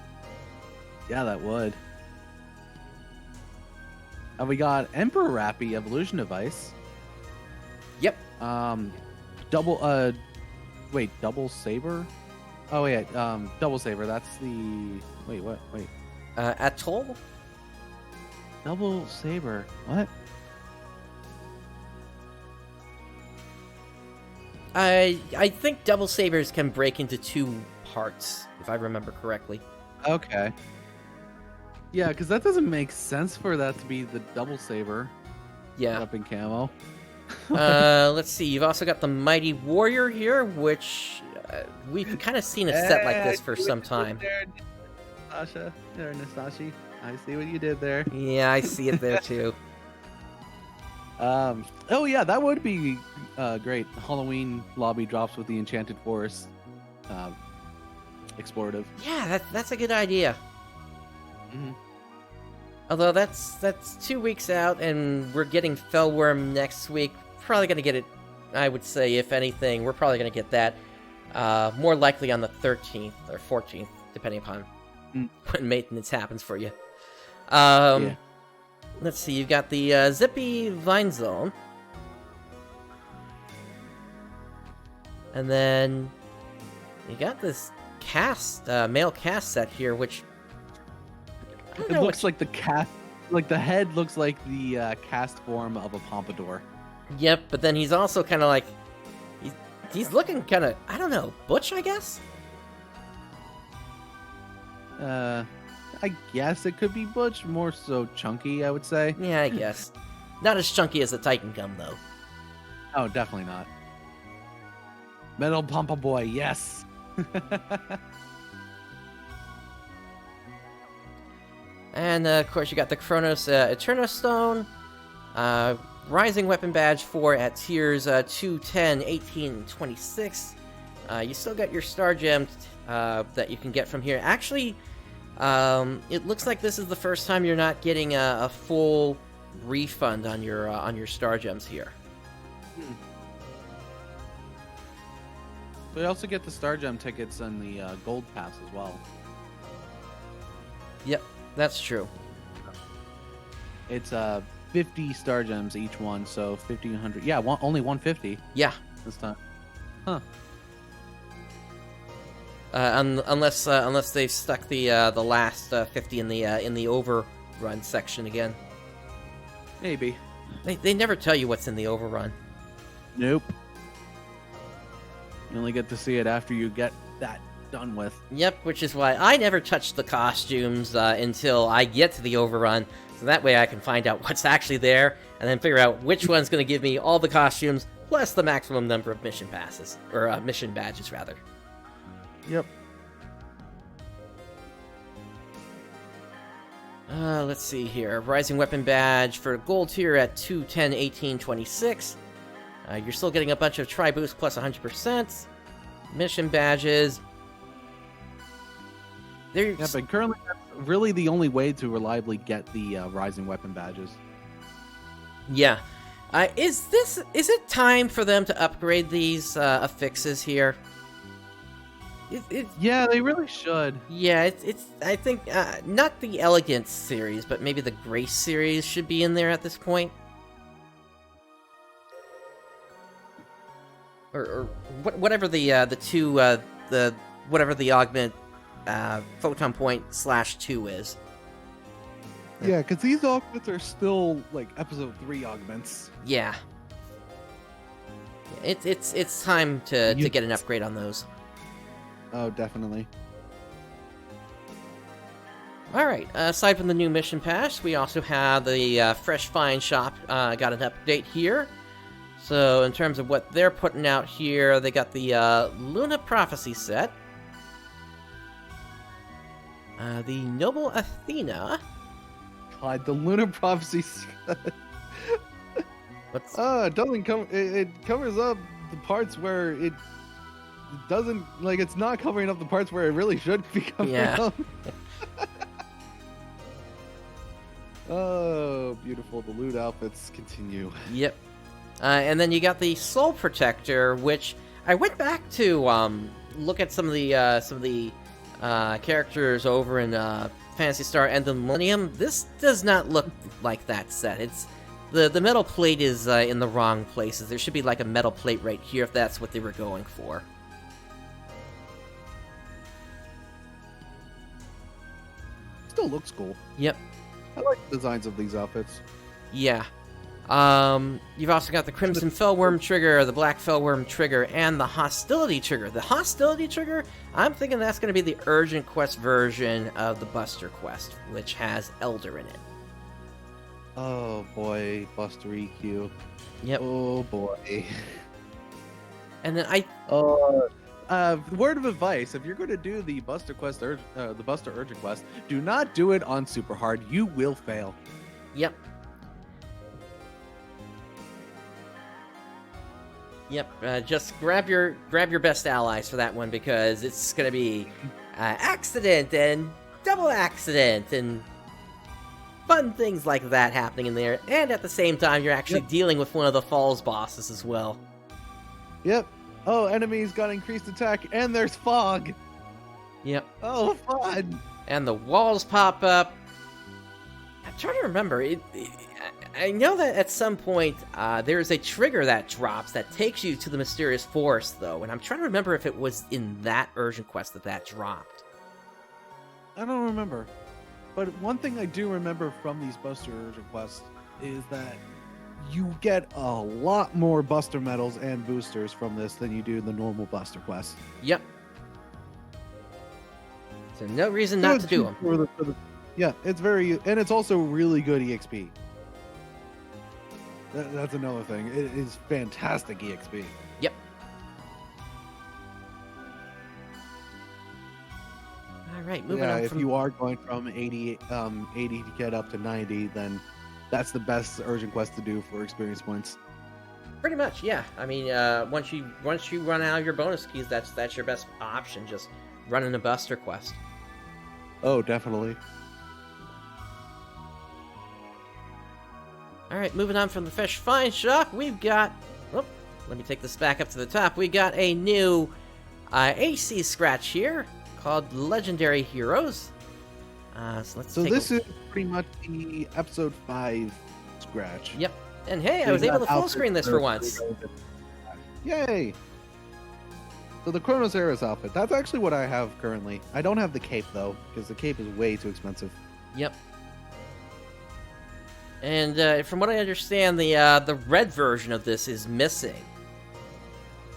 Yeah, that would. And we got Emperor Rappy Evolution Device. Yep. Double Saber? Oh wait, double saber. That's the wait. What? Wait, Atoll? double saber. What? I think double sabers can break into 2 parts, if I remember correctly. Okay. Yeah, because that doesn't make sense for that to be the double saber Yeah. up in camo. Let's see. You've also got the Mighty Warrior here, which we've kind of seen a set like this for some time. Nastasha, there, Nastashi. I see what you did there. Yeah, I see it there too. Oh yeah, that would be great. Halloween lobby drops with the Enchanted Forest explorative. Yeah, that's a good idea. Mm-hmm. Although that's 2 weeks out, and we're getting Fellworm next week. Probably gonna get it. I would say, if anything, we're probably gonna get that more likely on the 13th or 14th, depending upon when maintenance happens for you. Yeah. Let's see. You've got the Zippy Vine Zone, and then you got this male cast set here, which It looks like the cast, like the head looks like the cast form of a pompadour. Yep, but then he's also kind of like he's looking kind of, I don't know, butch, I guess. I guess it could be butch, more so chunky, I would say. Yeah, I guess. Not as chunky as the Titan Gum, though. Oh, definitely not. Metal Pampa Boy, yes. And of course, you got the Chronos Eterno Stone, Rising Weapon Badge 4 at tiers 2, 10, 18, 26. You still got your Star Gem that you can get from here. Actually, it looks like this is the first time you're not getting a full refund on your Star Gems here. We also get the Star Gem tickets and the Gold Pass as well. Yep, that's true. It's 50 Star Gems each one, so 1,500. Yeah, only 150. Yeah. This time. Huh. Unless they've stuck the last 50 in the overrun section again. Maybe. They never tell you what's in the overrun. Nope. You only get to see it after you get that done with. Yep, which is why I never touch the costumes until I get to the overrun, so that way I can find out what's actually there, and then figure out which one's going to give me all the costumes, plus the maximum number of mission passes, or mission badges, rather. Yep. Let's see here. Rising Weapon Badge for Gold tier at 2, 10, 18, 26. You're still getting a bunch of Tri-Boost plus 100%. Mission badges. Yeah, but currently that's really the only way to reliably get the Rising Weapon badges. Yeah. Is it time for them to upgrade these affixes here? Yeah, they really should. Yeah, it's I think not the Elegance series, but maybe the Grace series should be in there at this point. Or whatever the two whatever the augment photon point /2 is. Yeah, because these augments are still like episode 3 augments. Yeah. It's time to get an upgrade on those. Oh, definitely. Alright, aside from the new mission pass, we also have the Fresh Find Shop got an update here. So, in terms of what they're putting out here, they got the Luna Prophecy set, the Noble Athena. God, the Luna Prophecy set. What's... it doesn't come. It covers up the parts where it doesn't. Like, it's not covering up the parts where it really should be covering up. Oh, beautiful. The loot outfits continue. Yep. And then you got the Soul Protector, which I went back to look at some of the characters over in Phantasy Star End of Millennium. This does not look like that set. It's the metal plate is in the wrong places. There should be like a metal plate right here if that's what they were going for. still looks cool. Yep. I like the designs of these outfits. Yeah. You've also got the Crimson Fellworm trigger, the Black Fellworm trigger, and the Hostility trigger. The Hostility trigger, I'm thinking that's going to be the Urgent Quest version of the Buster Quest, which has Elder in it. Oh boy, Buster EQ. Yep. Oh boy. And then word of advice: if you're going to do the Buster Quest, the Buster Urgent Quest, do not do it on super hard. You will fail. Yep. Yep. Just grab your best allies for that one, because it's going to be accident and double accident and fun things like that happening in there. And at the same time, you're actually dealing with one of the Falls bosses as well. Yep. Oh, enemies got increased attack, and there's fog. Yep. Oh, fun. And the walls pop up. I'm trying to remember. I know that at some point there's a trigger that drops that takes you to the Mysterious Forest, though, and I'm trying to remember if it was in that Urgent Quest that dropped. I don't remember. But one thing I do remember from these Buster Urgent Quests is that you get a lot more Buster medals and boosters from this than you do the normal Buster Quest. Yep. So no reason not to do them. Yeah, it's it's also really good EXP. That's another thing. It is fantastic EXP. Yep. All right, moving on. If you are going from 80 to get up to 90, then that's the best Urgent Quest to do for experience points. Pretty much, yeah. I mean, once you run out of your bonus keys, that's your best option. Just running a Buster Quest. Oh, definitely. All right, moving on from the Fish Find Shop, we've got... Oh, let me take this back up to the top. We got a new AC scratch here called Legendary Heroes. So this is pretty much the episode 5 scratch. Yep. And hey, I was able to full screen this for once. Yay! So the Chronos Eris outfit, that's actually what I have currently. I don't have the cape though, because the cape is way too expensive. Yep. And from what I understand, the red version of this is missing.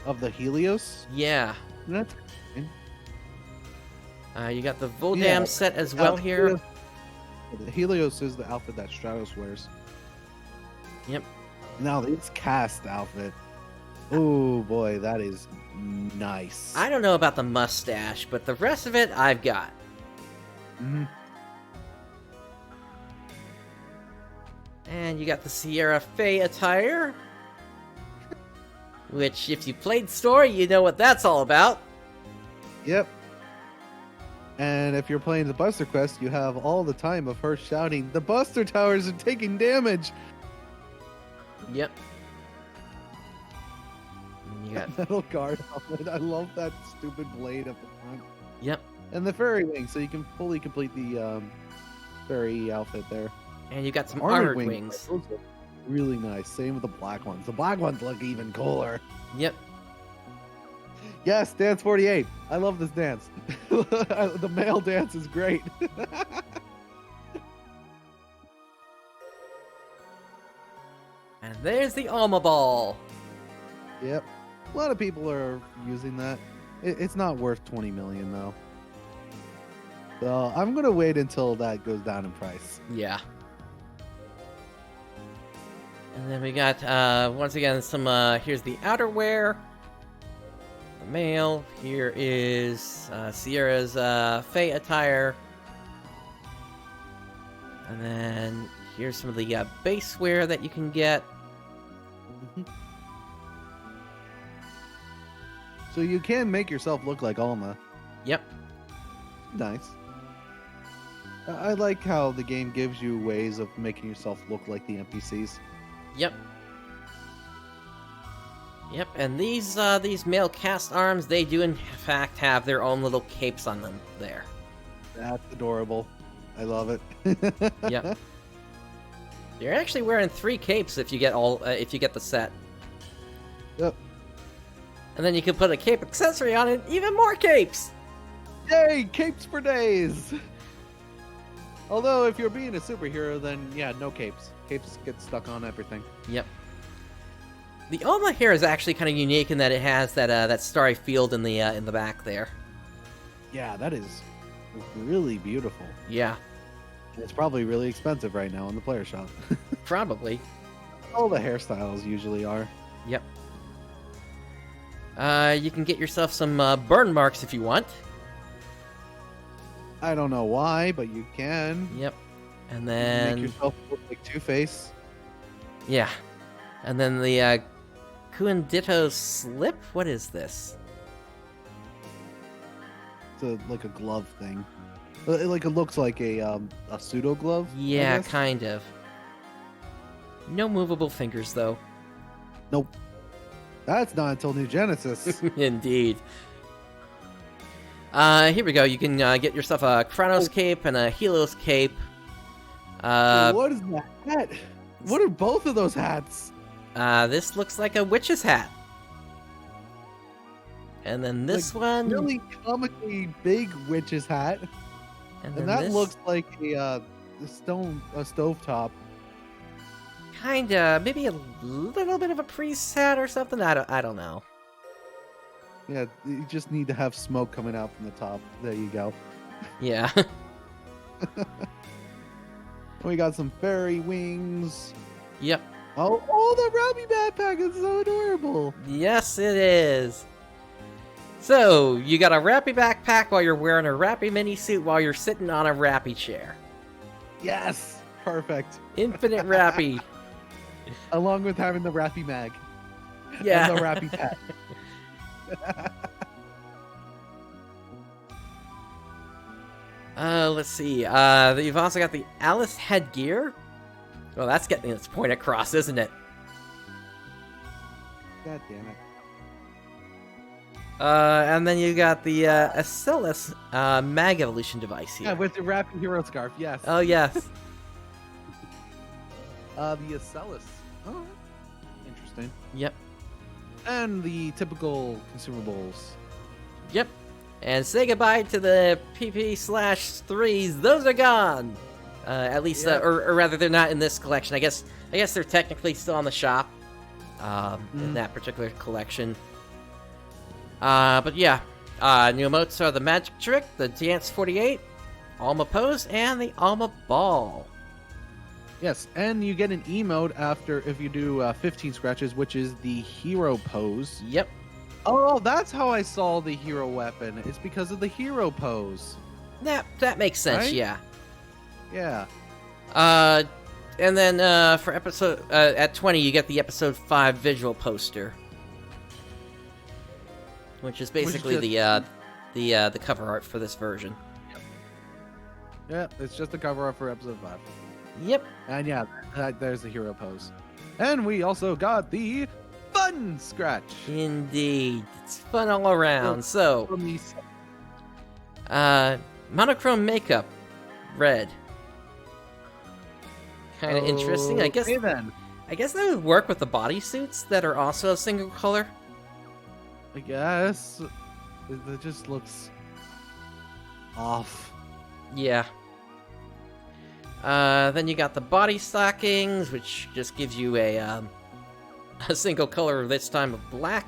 Of the Helios? Yeah. That's you got the Vodam set as well here. The Helios is the outfit that Stratos wears. Yep. Now this cast outfit. Oh boy, that is nice. I don't know about the mustache, but the rest of it I've got. Mm-hmm. And you got the Xiera Fey Attire, which, if you played Story, you know what that's all about. Yep. And if you're playing the Buster Quest, you have all the time of her shouting, "The Buster Towers are taking damage!" Yep. And you got Metal Guard helmet. I love that stupid blade at the front. Yep. And the fairy wings, so you can fully complete the fairy outfit there. And you got some armored wings. Those are really nice. Same with the black ones. The black ones look even cooler. Yep. Yes, dance 48. I love this dance. The male dance is great. And there's the Alma Ball. Yep. A lot of people are using that. It's not worth 20 million though. So I'm going to wait until that goes down in price. Yeah. And then we got, once again, some, here's the outerwear. The male. Here is Sierra's Fey attire. And then here's some of the base wear that you can get. So you can make yourself look like Alma. Yep. Nice. I like how the game gives you ways of making yourself look like the NPCs. Yep. Yep, and these male cast arms, they do in fact have their own little capes on them there. That's adorable. I love it. Yep. You're actually wearing 3 capes if you get the set. Yep. And then you can put a cape accessory on it, even more capes! Yay! Capes for days! Although if you're being a superhero, then yeah, no capes. Capes get stuck on everything. Yep. The Alma hair is actually kind of unique in that it has that starry field in the back there. Yeah, that is really beautiful. Yeah. It's probably really expensive right now in the player shop. Probably. All the hairstyles usually are. Yep. You can get yourself some burn marks if you want. I don't know why, but you can. Yep. And then... Make yourself look like Two-Face. Yeah. And then the Kuandito slip? What is this? It's like a glove thing. It looks like a pseudo glove. Yeah, kind of. No movable fingers, though. Nope. That's not until New Genesis. Indeed. Here we go. You can get yourself a Chronos cape and a Helios cape. What is that hat? What are both of those hats? This looks like a witch's hat. And then this one... Really comically big witch's hat. And that looks like a stovetop. Kinda, maybe a little bit of a priest's hat or something. I don't know. Yeah, you just need to have smoke coming out from the top. There you go. Yeah. We got some fairy wings. Yep. Oh, the Robbie backpack is so adorable. Yes, it is. So, you got a Rappy backpack while you're wearing a Rappy mini suit while you're sitting on a Rappy chair. Yes, perfect. Infinite Rappy. Along with having the Rappy mag. Yeah. And the Rappy pet. Let's see. You've also got the Alice headgear. Well, that's getting its point across, isn't it? God damn it. And then you got the Acellus mag evolution device here. Yeah, with the Rappy hero scarf, yes. Oh, yes. The Acellus. Oh, interesting. Yep. And the typical consumables. Yep. And say goodbye to the PP/3s. Those are gone. At least, Yeah. or rather, they're not in this collection. I guess they're technically still on the shop. In that particular collection. But yeah, new emotes are the Magic Trick, the Dance 48, Alma Pose, and the Alma Ball. Yes, and you get an emote after if you do 15 scratches, which is the Hero Pose. Yep. Oh, that's how I saw the hero weapon. It's because of the Hero Pose. That makes sense, Right? yeah. Yeah. And then for episode at 20, you get the episode 5 visual poster, which is basically the cover art for this version. Yeah, it's just the cover art for episode 5. Yep. And yeah, there's the Hero Pose. And we also got the Fun Scratch. Indeed, it's fun all around. So, From the monochrome makeup, red. Kind of interesting. I guess. Okay, then. I guess that would work with the bodysuits that are also a single color. I guess it just looks off. Yeah. Then you got the body stockings, which just gives you a single color this time of black.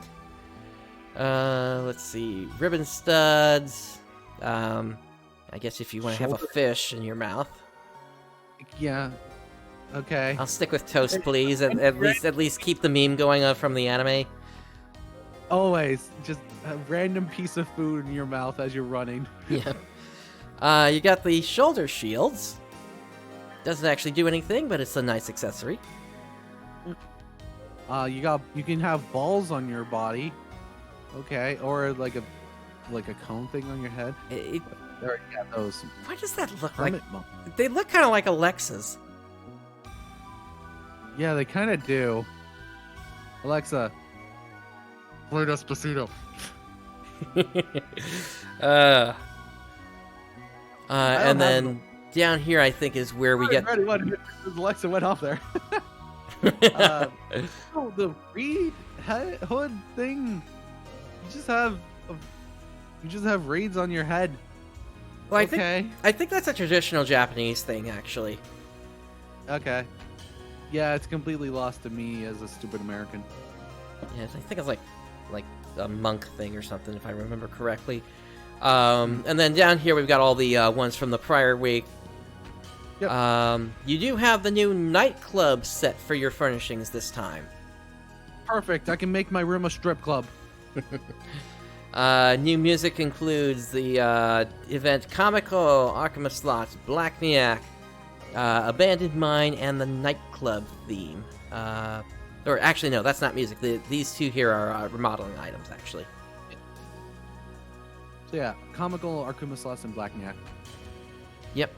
Let's see, ribbon studs. I guess if you want to have a fish in your mouth. Yeah. Okay. I'll stick with toast, please. At least keep the meme going on from the anime. Always just a random piece of food in your mouth as you're running. Yeah. You got the shoulder shields. Doesn't actually do anything, but it's a nice accessory. You can have balls on your body. Okay, or like a cone thing on your head. There, yeah, those. What does that look like? Hermit monk. They look kind of like Alexa's. Yeah, they kind of do. Alexa, play Despacito. And then down here, I think, is where we get. Ready, what? Alexa went off there. Oh, the reed hood thing. You just have reeds on your head. Well, Okay. I think that's a traditional Japanese thing, actually. Okay. Yeah, it's completely lost to me as a stupid American. Yeah, I think it's like a monk thing or something, if I remember correctly. And then down here we've got all the ones from the prior week. Yep. You do have the new nightclub set for your furnishings this time. Perfect. I can make my room a strip club. New music includes the event Comical, Arkham Slots, Blackniak, Abandoned Mine, and the nightclub theme. Or actually, no, that's not music. These two here are remodeling items, actually. So yeah, Comical, Arkham Slots, and Blackniak. Yep.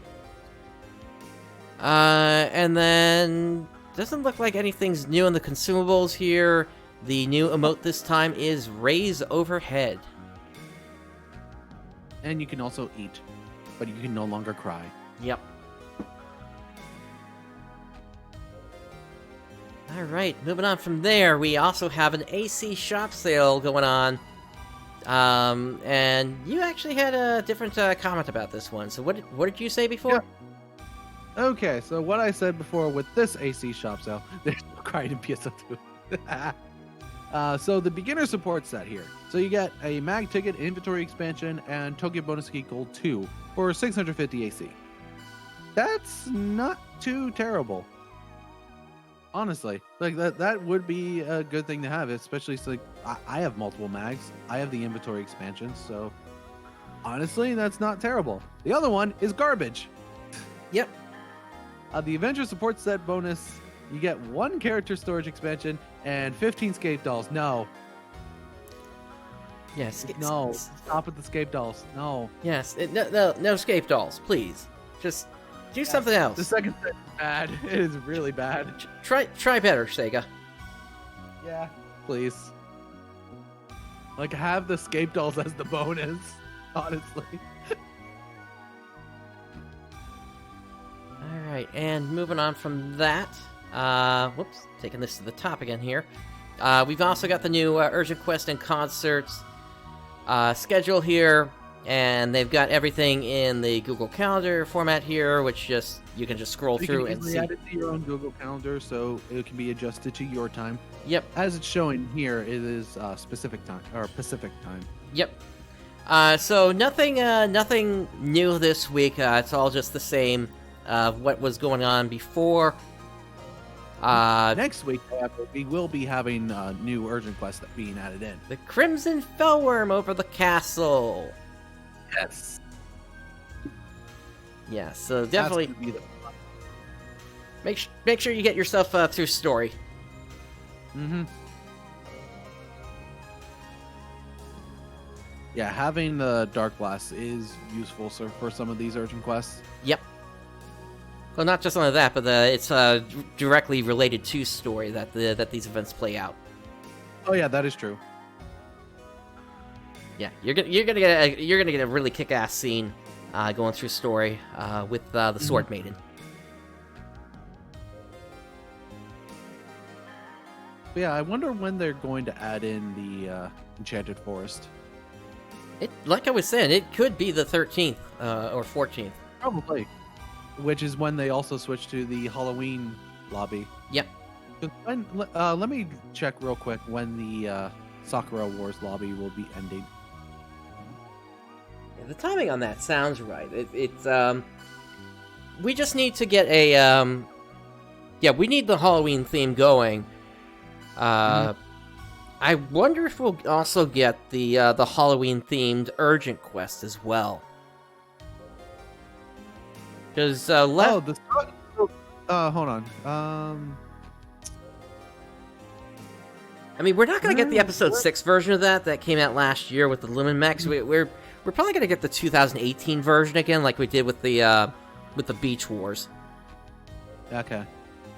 And then doesn't look like anything's new in the consumables here. The new emote this time is Raise Overhead. And you can also eat, but you can no longer cry. Yep. Alright, moving on from there, we also have an AC shop sale going on. And you actually had a different comment about this one. So what did you say before? Yeah. Okay, so what I said before with this AC shop sale, there's no crying in PSO2. So the beginner support set here. So you get a mag ticket, inventory expansion, and Tokyo Bonus Key Gold 2 for 650 AC. That's not too terrible. Honestly, like that would be a good thing to have, especially so, like, I have multiple mags. I have the inventory expansion, so honestly, that's not terrible. The other one is garbage. Yep. The Avenger support set bonus, you get 1 character storage expansion and 15 scape dolls. No. Yes. No. Stop with the scape dolls. No. Yes. No scape dolls, please. Just do something else. The second set is bad. It is really bad. Try better, Sega. Yeah. Please. Like, have the scape dolls as the bonus. Honestly. Alright, and moving on from that, whoops, taking this to the top again here. We've also got the new Urgent Quest and Concerts schedule here, and they've got everything in the Google Calendar format here, which you can just scroll through and see. You can add it to your own Google Calendar, so it can be adjusted to your time. Yep. As it's showing here, it is specific time or Pacific time. Yep. So nothing new this week. It's all just the same. What was going on before. Next week, however, we will be having new urgent quests being added in. The Crimson Fellworm over the castle. Yes. Yeah, so definitely That's gonna be make sure you get yourself through story. Mm-hmm. Yeah, having the Dark Blast is useful for some of these urgent quests. Yep. Well, not just only that, but it's directly related to story that these events play out. Oh yeah, that is true. Yeah, you're gonna get a really kick-ass scene going through story with the Sword Maiden. But yeah, I wonder when they're going to add in the Enchanted Forest. Like I was saying, it could be the 13th or 14th. Probably. Which is when they also switch to the Halloween lobby. Yep. Let me check real quick when the Sakura Wars lobby will be ending. Yeah, the timing on that sounds right. It's we just need to get a we need the Halloween theme going. I wonder if we'll also get the Halloween themed urgent quest as well. Because hold on. I mean, we're not gonna get the episode 6 version of that came out last year with the Lumen Mechs. We're probably gonna get the 2018 version again, like we did with the Beach Wars. Okay.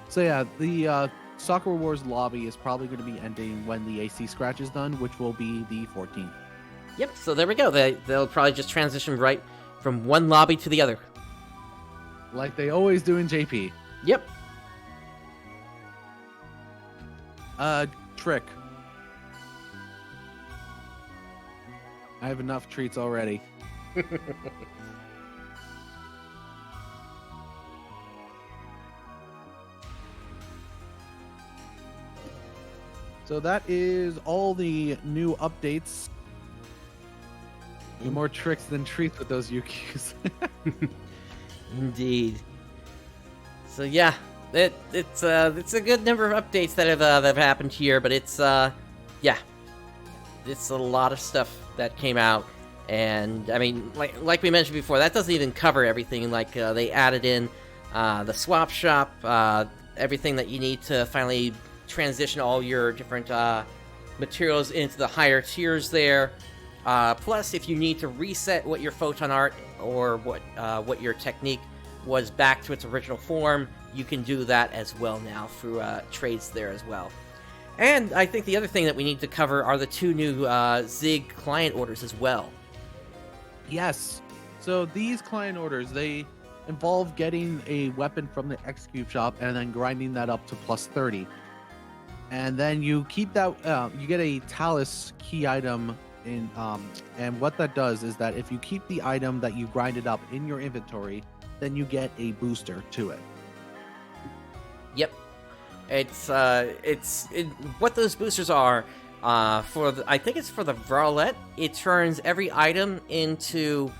So yeah, the Sakura Wars lobby is probably going to be ending when the AC scratch is done, which will be the 14th. Yep. So there we go. They'll probably just transition right from one lobby to the other. Like they always do in JP. Yep. Trick. I have enough treats already. So that is all the new updates. More tricks than treats with those UQs. Indeed. So yeah, it's a good number of updates that have happened here, but it's yeah, it's a lot of stuff that came out, and I mean, like we mentioned before, that doesn't even cover everything. Like they added in the swap shop, everything that you need to finally transition all your different materials into the higher tiers there. Plus, if you need to reset what your photon art or what your technique was back to its original form, you can do that as well now through trades there as well. And I think the other thing that we need to cover are the 2 new Zig client orders as well. Yes. So these client orders, they involve getting a weapon from the X Cube shop and then grinding that up to plus 30. And then you keep that, you get a Talus key item in, and what that does is that if you keep the item that you grinded up in your inventory, then you get a booster to it. Yep. What those boosters are, I think it's for the Varlet. It turns every item into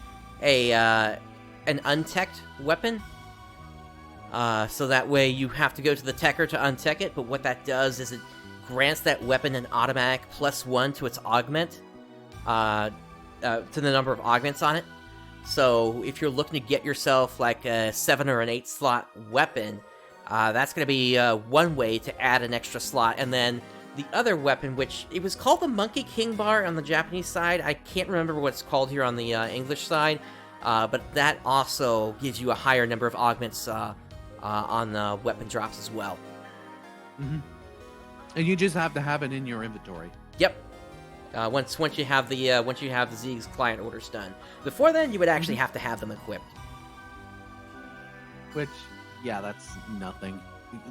an unteched weapon. So that way you have to go to the techer to untech it, but what that does is it grants that weapon an automatic +1 to its augment, to the number of augments on it. So if you're looking to get yourself like a 7 or an 8 slot weapon, that's going to be one way to add an extra slot. And then the other weapon, which it was called the Monkey King Bar on the Japanese side, I can't remember what it's called here on the English side, but that also gives you a higher number of augments on the weapon drops as well. Mm-hmm. And you just have to have it in your inventory. Yep. Once you have the Zig's client orders done. Before then, you would actually have to have them equipped. Which, yeah, that's nothing.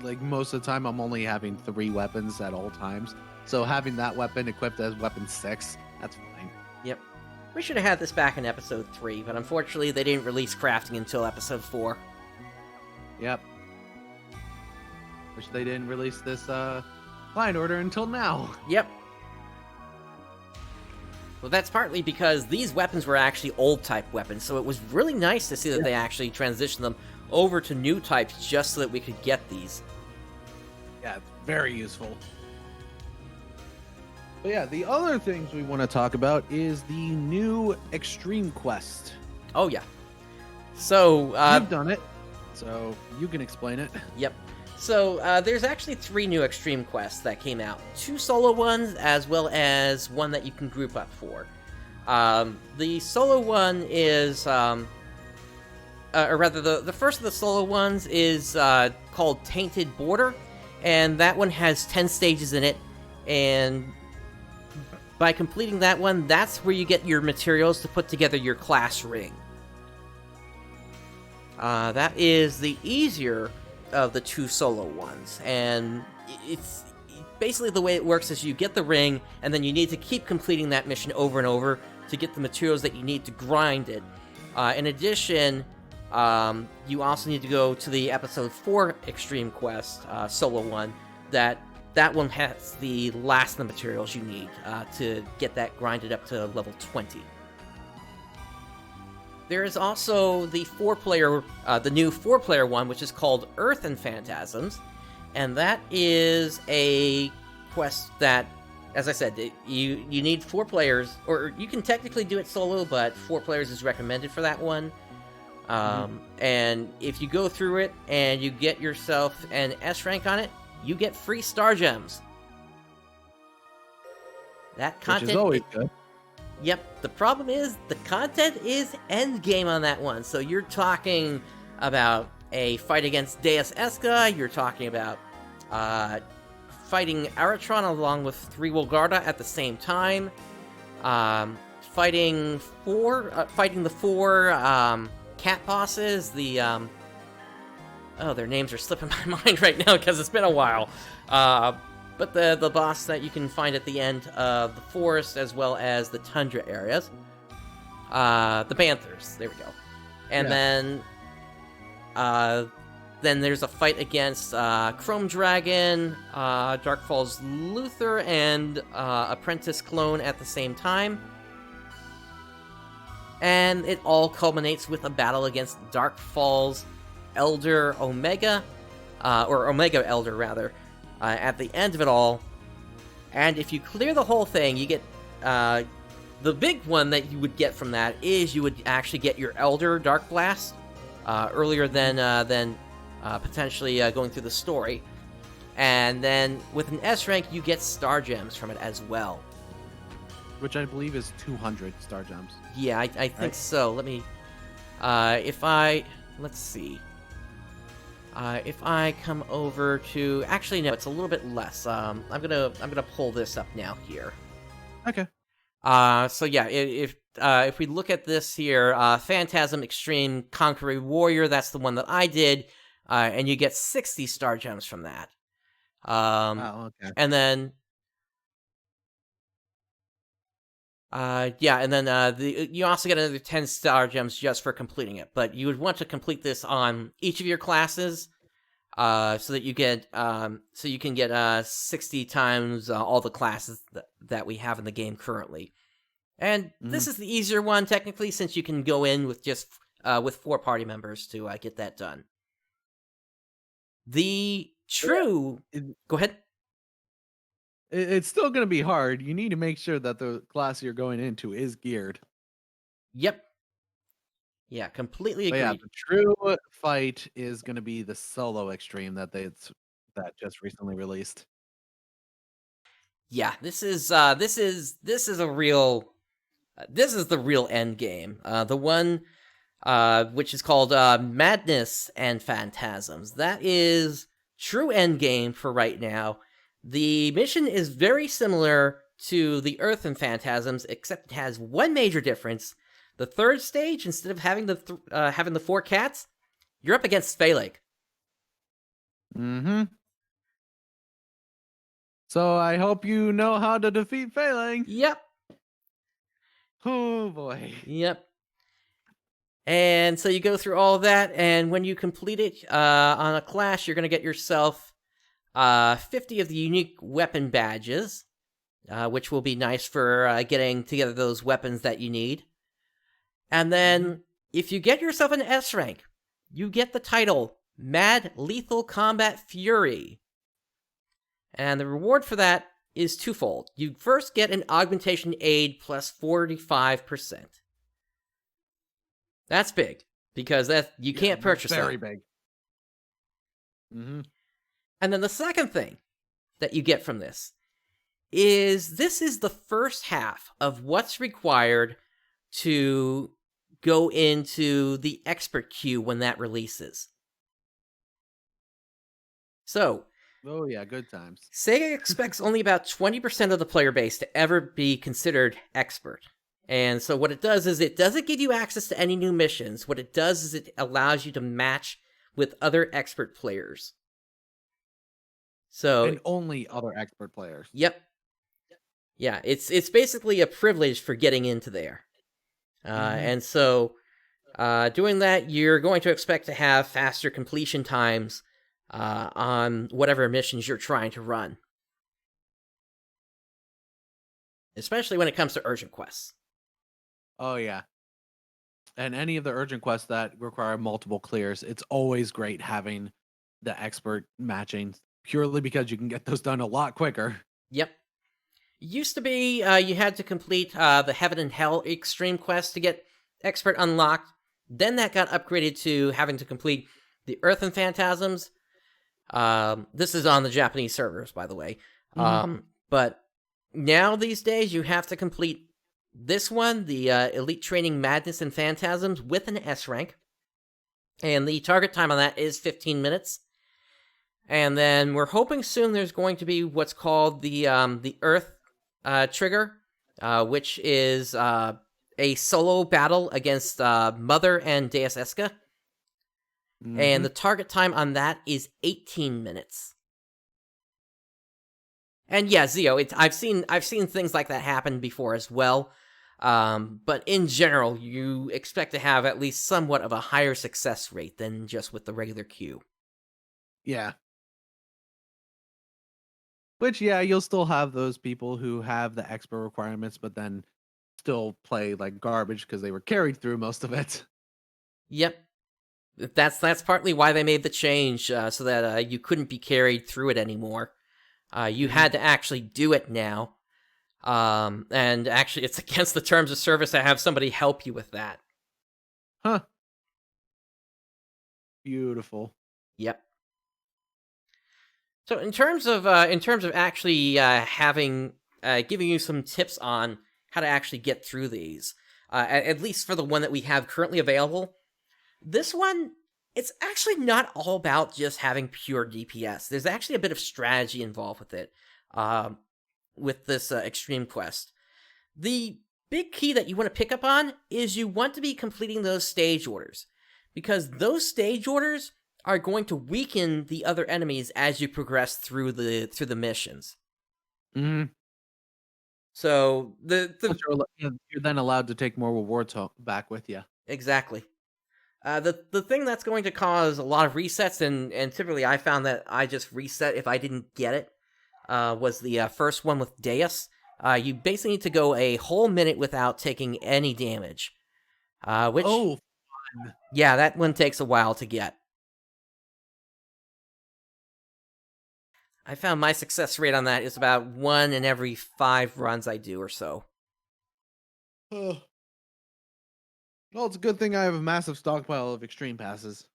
Like most of the time, I'm only having 3 weapons at all times. So having that weapon equipped as weapon 6, that's fine. Yep. We should have had this back in episode 3, but unfortunately, they didn't release crafting until episode 4. Yep. Wish they didn't release this client order until now. Yep. Well, that's partly because these weapons were actually old type weapons, so it was really nice to see that they actually transitioned them over to new types just so that we could get these. Yeah, it's very useful. But yeah, the other things we want to talk about is the new Extreme Quest. Oh, yeah. So, you've done it, so you can explain it. Yep. So, there's actually 3 new Extreme Quests that came out. 2 solo ones, as well as one that you can group up for. The solo one is, or rather, the first of the solo ones is called Tainted Border, and that one has 10 stages in it, and by completing that one, that's where you get your materials to put together your class ring. That is the easier of the 2 solo ones, and it's basically the way it works is you get the ring, and then you need to keep completing that mission over and over to get the materials that you need to grind it. In addition, you also need to go to the episode 4 Extreme Quest, solo one, that one has the last of the materials you need to get that grinded up to level 20. There is also the the new 4-player one, which is called Earth and Phantasms, and that is a quest that, as I said, you need 4 players, or you can technically do it solo, but 4 players is recommended for that one. And if you go through it and you get yourself an S rank on it, you get free star gems. That content, which is always good. Yep, the problem is, the content is endgame on that one. So you're talking about a fight against Deus Esca, you're talking about fighting Aratron along with 3 Wolgarda at the same time, fighting the 4 cat bosses, their names are slipping my mind right now because it's been a while. But the boss that you can find at the end of the forest, as well as the tundra areas. The Panthers, there we go. And then then there's a fight against Chrome Dragon, Darkfall's Luther, and Apprentice Clone at the same time. And it all culminates with a battle against Darkfall's Elder Omega, or Omega Elder, rather, at the end of it all. And if you clear the whole thing, you get... the big one that you would get from that is you would actually get your Elder Dark Blast earlier than potentially going through the story. And then with an S rank, you get Star Gems from it as well. Which I believe is 200 Star Gems. Yeah, I think Right. so. Let me... let's see. If I come over to... Actually, no, it's a little bit less. I'm gonna pull this up now here. Okay. So yeah, if we look at this here, Phantasm Extreme Conqueror Warrior, that's the one that I did, and you get 60 Star Gems from that. Okay. And then... you also get another 10 Star Gems just for completing it, but you would want to complete this on each of your classes, so that you get, so you can get 60 times all the classes that we have in the game currently. And this is the easier one, technically, since you can go in with just with 4 party members to get that done. The true... Go ahead. It's still going to be hard. You need to make sure that the class you're going into is geared. Yep. Yeah, completely But agreed. yeah, the true fight is going to be the solo extreme that that just recently released. Yeah, this is a real... this is the real end game. The one which is called Madness and Phantasms. That is true end game for right now. The mission is very similar to the Earth and Phantasms, except it has one major difference. The third stage, instead of having the 4 cats, you're up against Phalanx. Mm-hmm. So I hope you know how to defeat Phalanx. Yep. Oh boy. Yep. And so you go through all of that, and when you complete it on a class, you're going to get yourself 50 of the unique weapon badges, which will be nice for getting together those weapons that you need. And then, if you get yourself an S rank, you get the title Mad Lethal Combat Fury. And the reward for that is twofold. You first get an augmentation aid plus 45%. That's big, because you can't purchase that. Very big. Mm-hmm. And then the second thing that you get from this is the first half of what's required to go into the expert queue when that releases. So, Oh yeah, good times. Sega expects only about 20% of the player base to ever be considered expert. And so what it does is it doesn't give you access to any new missions. What it does is it allows you to match with other expert players. So, And only other expert players. yep. Yeah, it's basically a privilege for getting into there. And so, doing that, you're going to expect to have faster completion times on whatever missions you're trying to run. Especially when it comes to urgent quests. Oh yeah. And any of the urgent quests that require multiple clears, it's always great having the expert matching, purely because you can get those done a lot quicker. Yep. It used to be you had to complete the Heaven and Hell Extreme quest to get Expert unlocked. Then that got upgraded to having to complete the Earth and Phantasms. This is on the Japanese servers, by the way. But now these days you have to complete this one, the Elite Training Madness and Phantasms, with an S rank. And the target time on that is 15 minutes. And then we're hoping soon there's going to be what's called the Earth trigger, which is a solo battle against Mother and Deus Eska. And the target time on that is 18 minutes. And yeah, Zio, I've seen things like that happen before as well. But in general, you expect to have at least somewhat of a higher success rate than just with the regular queue. Yeah. Which, yeah, you'll still have those people who have the expert requirements, but then still play like garbage because they were carried through most of it. Yep. That's partly why they made the change, so that you couldn't be carried through it anymore. You Hmm. had to actually do it now. And actually, it's against the terms of service to have somebody help you with that. Huh. Beautiful. Yep. So in terms of actually having giving you some tips on how to actually get through these, at least for the one that we have currently available, this one it's actually not all about just having pure DPS. There's actually a bit of strategy involved with it, with this extreme quest. The big key that you want to pick up on is you want to be completing those stage orders, because those stage orders are going to weaken the other enemies as you progress through the missions. Hmm. So Plus, you're then allowed to take more rewards back with you. exactly. The thing that's going to cause a lot of resets, and typically I found that I just reset if I didn't get it, was the first one with Deus. You basically need to go a whole minute without taking any damage. Which, Oh, fun. yeah, that one takes a while to get. I found my success rate on that is about 1 in every 5 runs I do or so. Ugh. Well, it's a good thing I have a massive stockpile of extreme passes.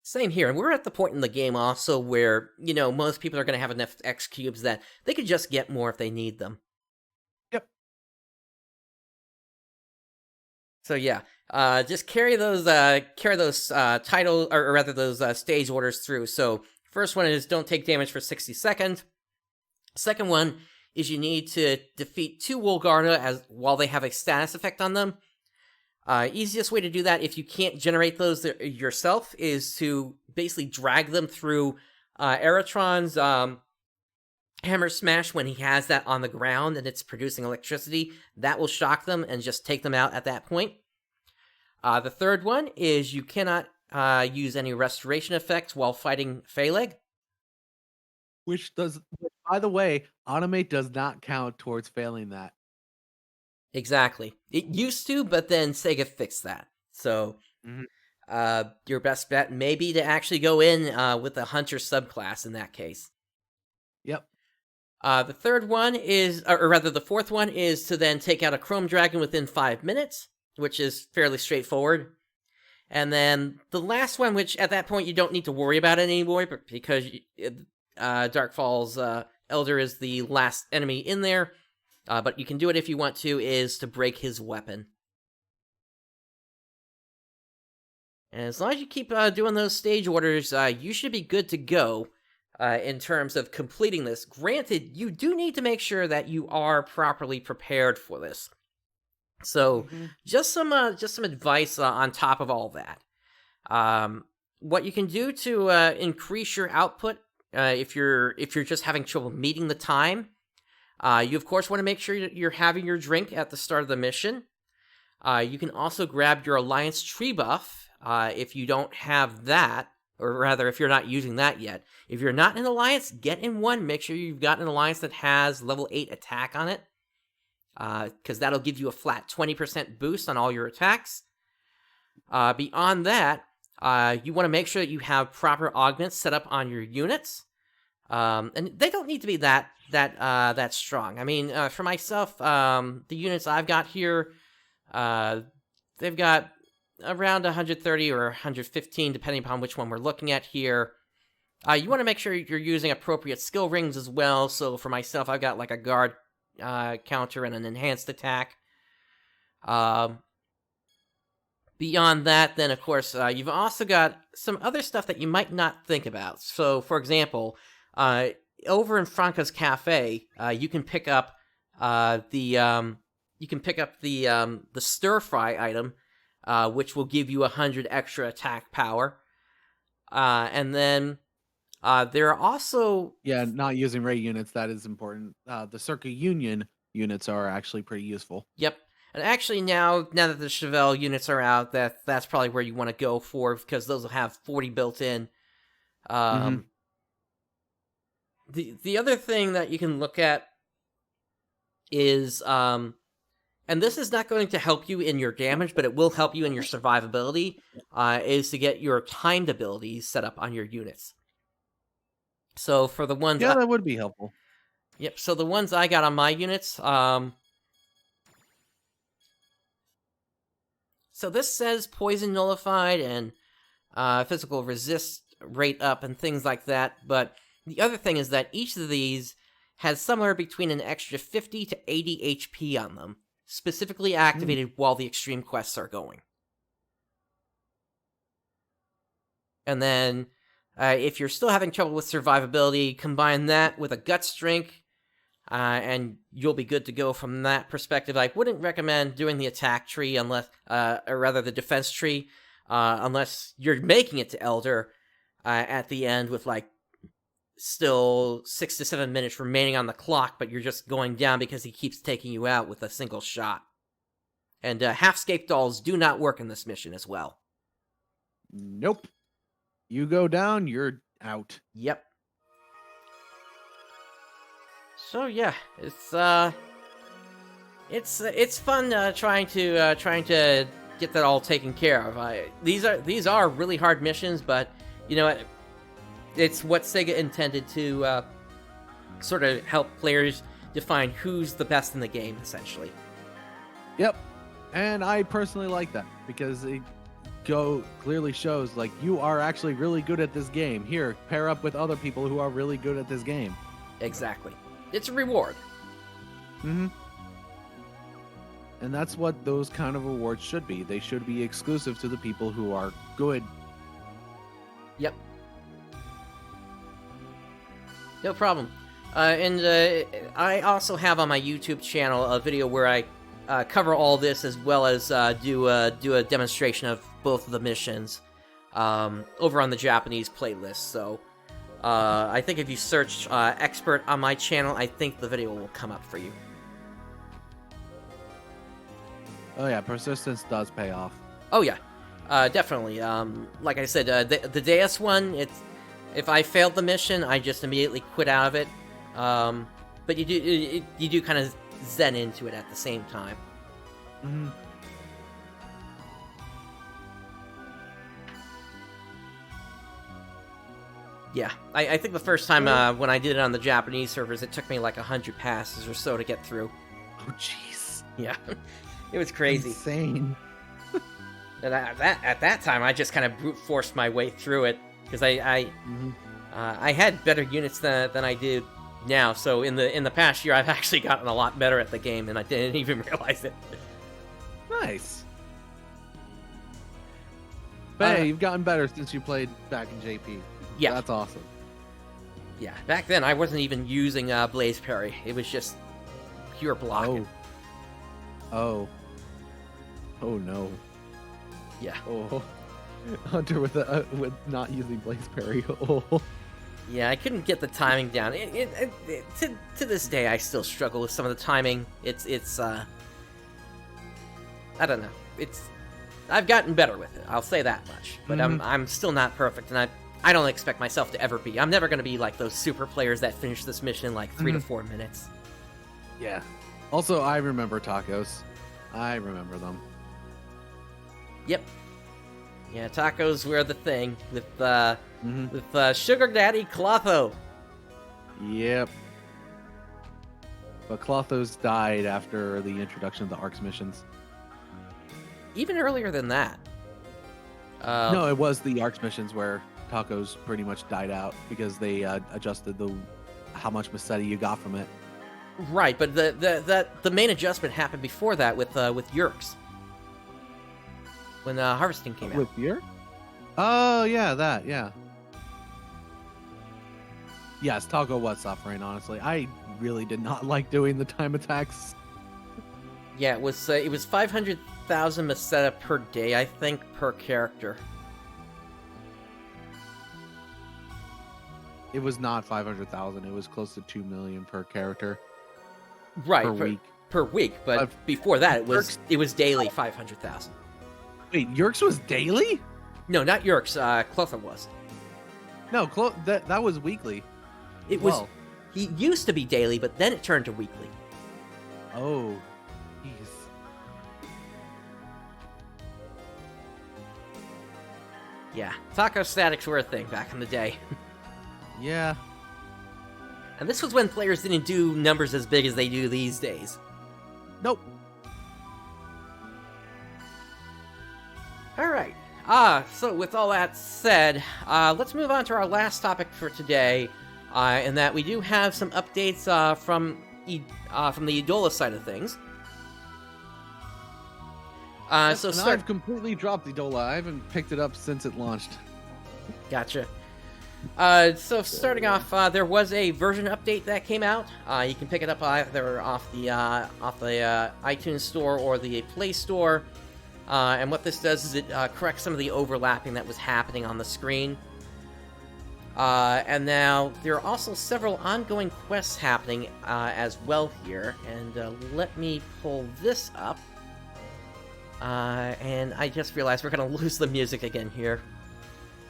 Same here, and we're at the point in the game also where, most people are going to have enough X cubes that they could just get more if they need them. Yep. So yeah, just carry those title, or rather those stage orders through. So first one is don't take damage for 60 seconds. Second one is you need to defeat 2 Wolgarda as while they have a status effect on them. Easiest way to do that if you can't generate those yourself is to basically drag them through Eritron's Hammer Smash when he has that on the ground and it's producing electricity. That will shock them and just take them out at that point. The third one is you cannot use any restoration effects while fighting Phaleg. Which, by the way, automate does not count towards failing that. Exactly. It used to, but then Sega fixed that. So Mhm. your best bet may be to actually go in with a Hunter subclass in that case. Yep. The third one is, or rather, the fourth one is to then take out a Chrome Dragon within 5 minutes, which is fairly straightforward. And then the last one, which at that point you don't need to worry about it anymore, but because Darkfall's Elder is the last enemy in there, but you can do it if you want to, is to break his weapon. And as long as you keep doing those stage orders, you should be good to go in terms of completing this. Granted, you do need to make sure that you are properly prepared for this. So, just some advice on top of all that. What you can do to increase your output, if you're just having trouble meeting the time, you of course want to make sure you're having your drink at the start of the mission. You can also grab your Alliance tree buff if you don't have that, or rather, if you're not using that yet. If you're not in Alliance, get in one. Make sure you've got an Alliance that has level 8 attack on it, because that'll give you a flat 20% boost on all your attacks. Beyond that, you want to make sure that you have proper augments set up on your units, and they don't need to be that strong. I mean, for myself, the units I've got here, they've got around 130 or 115, depending upon which one we're looking at here. You want to make sure you're using appropriate skill rings as well. So for myself, I've got like a guard counter and an enhanced attack. Beyond that, then, of course, you've also got some other stuff that you might not think about. So, for example, over in Franca's Cafe, you can pick up the stir fry item, which will give you 100 extra attack power. And then there are also not using Ray units, that is important. The Circa Union units are actually pretty useful. Yep. And actually, now that the Chevelle units are out, that's probably where you want to go for, because those will have 40 built in. The other thing that you can look at is, and this is not going to help you in your damage, but it will help you in your survivability, is to get your timed abilities set up on your units. So for the ones... Yeah, that would be helpful. Yep, so the ones I got on my units, so this says poison nullified and physical resist rate up and things like that, but the other thing is that each of these has somewhere between an extra 50 to 80 HP on them, specifically activated while the extreme quests are going. And then, if you're still having trouble with survivability, combine that with a Guts drink, and you'll be good to go from that perspective. I wouldn't recommend doing the attack tree unless, or rather the defense tree, unless you're making it to Elder at the end with like still 6 to 7 minutes remaining on the clock, but you're just going down because he keeps taking you out with a single shot. And half-scape dolls do not work in this mission as well. Nope. You go down, you're out. Yep. So yeah, it's fun trying to get that all taken care of. These are really hard missions, but you know, it's what Sega intended to sort of help players define who's the best in the game, essentially. Yep. And I personally like that, because it clearly shows, like, you are actually really good at this game. Here, pair up with other people who are really good at this game. Exactly. It's a reward. Mm-hmm. And that's what those kind of awards should be. They should be exclusive to the people who are good. Yep. No problem. And I also have on my YouTube channel a video where I cover all this, as well as do a demonstration of both of the missions over on the Japanese playlist. So I think if you search expert on my channel, I think the video will come up for you. Oh yeah, persistence does pay off. Oh yeah, definitely. Like I said, the Deus one, if I failed the mission, I just immediately quit out of it. But you do kind of zen into it at the same time. Mm-hmm. Yeah, I think the first time when I did it on the Japanese servers, it took me like 100 passes or so to get through. Oh jeez. Yeah, it was crazy. Insane. And at that time, I just kind of brute forced my way through it, because I had better units than I do now. So in the past year, I've actually gotten a lot better at the game, and I didn't even realize it. Nice. But hey, you've gotten better since you played back in JP. Yeah, that's awesome. Yeah, back then I wasn't even using Blaze Parry. It was just pure blocking. Oh no. Yeah. Oh, Hunter with not using Blaze Parry. Oh. Yeah, I couldn't get the timing down. To this day, I still struggle with some of the timing. It's I don't know. I've gotten better with it. I'll say that much. But I'm still not perfect, and I don't expect myself to ever be. I'm never going to be like those super players that finish this mission in like 3 to 4 minutes. Yeah. Also, I remember tacos. I remember them. Yep. Yeah, tacos were the thing with Sugar Daddy Clotho. Yep. But Clothos died after the introduction of the ARKS missions. Even earlier than that. No, it was the ARKS missions where tacos pretty much died out because they adjusted how much Massetti you got from it. Right, but the main adjustment happened before that with Yerks. When Harvesting came out. With Yerk? Oh, yeah, that, yeah. Yes, Taco was suffering, honestly. I really did not like doing the time attacks. Yeah, it was 500,000 Masetta per day, I think, per character. It was not 500,000. It was close to 2 million per character. Right. Per week. per week, but before that it was daily 500,000. Wait, Yerkes was daily? No, not Yerkes. Clotha was. No, that was weekly. It was. He used to be daily, but then it turned to weekly. Oh, jeez. Yeah, taco statics were a thing back in the day. Yeah. And this was when players didn't do numbers as big as they do these days. Nope. Alright. So with all that said, let's move on to our last topic for today, in that we do have some updates from the Idola side of things. I've completely dropped Idola. I haven't picked it up since it launched. Gotcha. So starting off, there was a version update that came out. You can pick it up either off the iTunes Store or the Play Store. And what this does is it corrects some of the overlapping that was happening on the screen. And now there are also several ongoing quests happening as well here. And let me pull this up. And I just realized we're going to lose the music again here.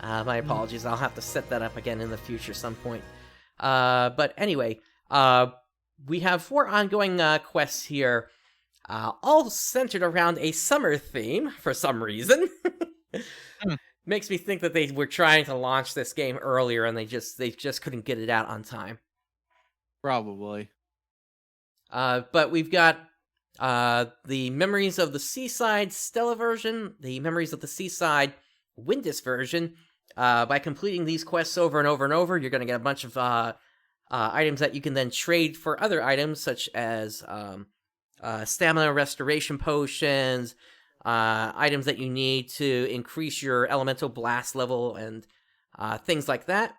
My apologies. I'll have to set that up again in the future some point. But anyway, we have 4 ongoing quests here, all centered around a summer theme for some reason. Makes me think that they were trying to launch this game earlier and they just couldn't get it out on time. Probably. But we've got the Memories of the Seaside Stella version, the Memories of the Seaside Windus version. By completing these quests over and over and over, you're going to get a bunch of items that you can then trade for other items, such as stamina restoration potions, items that you need to increase your elemental blast level, and things like that.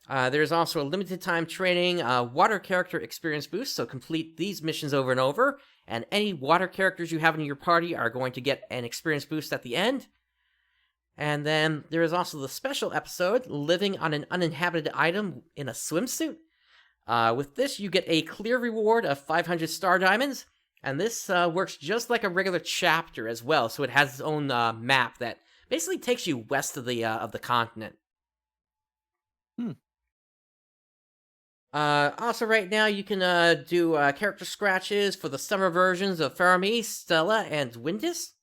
There's also a limited time training water character experience boost, so complete these missions over and over, and any water characters you have in your party are going to get an experience boost at the end. And then there is also the special episode, Living on an Uninhabited Item in a Swimsuit. With this, you get a clear reward of 500 star diamonds, and this works just like a regular chapter as well, so it has its own map that basically takes you west of the continent. Also, right now, you can do character scratches for the summer versions of Faramir, Stella, and Windus.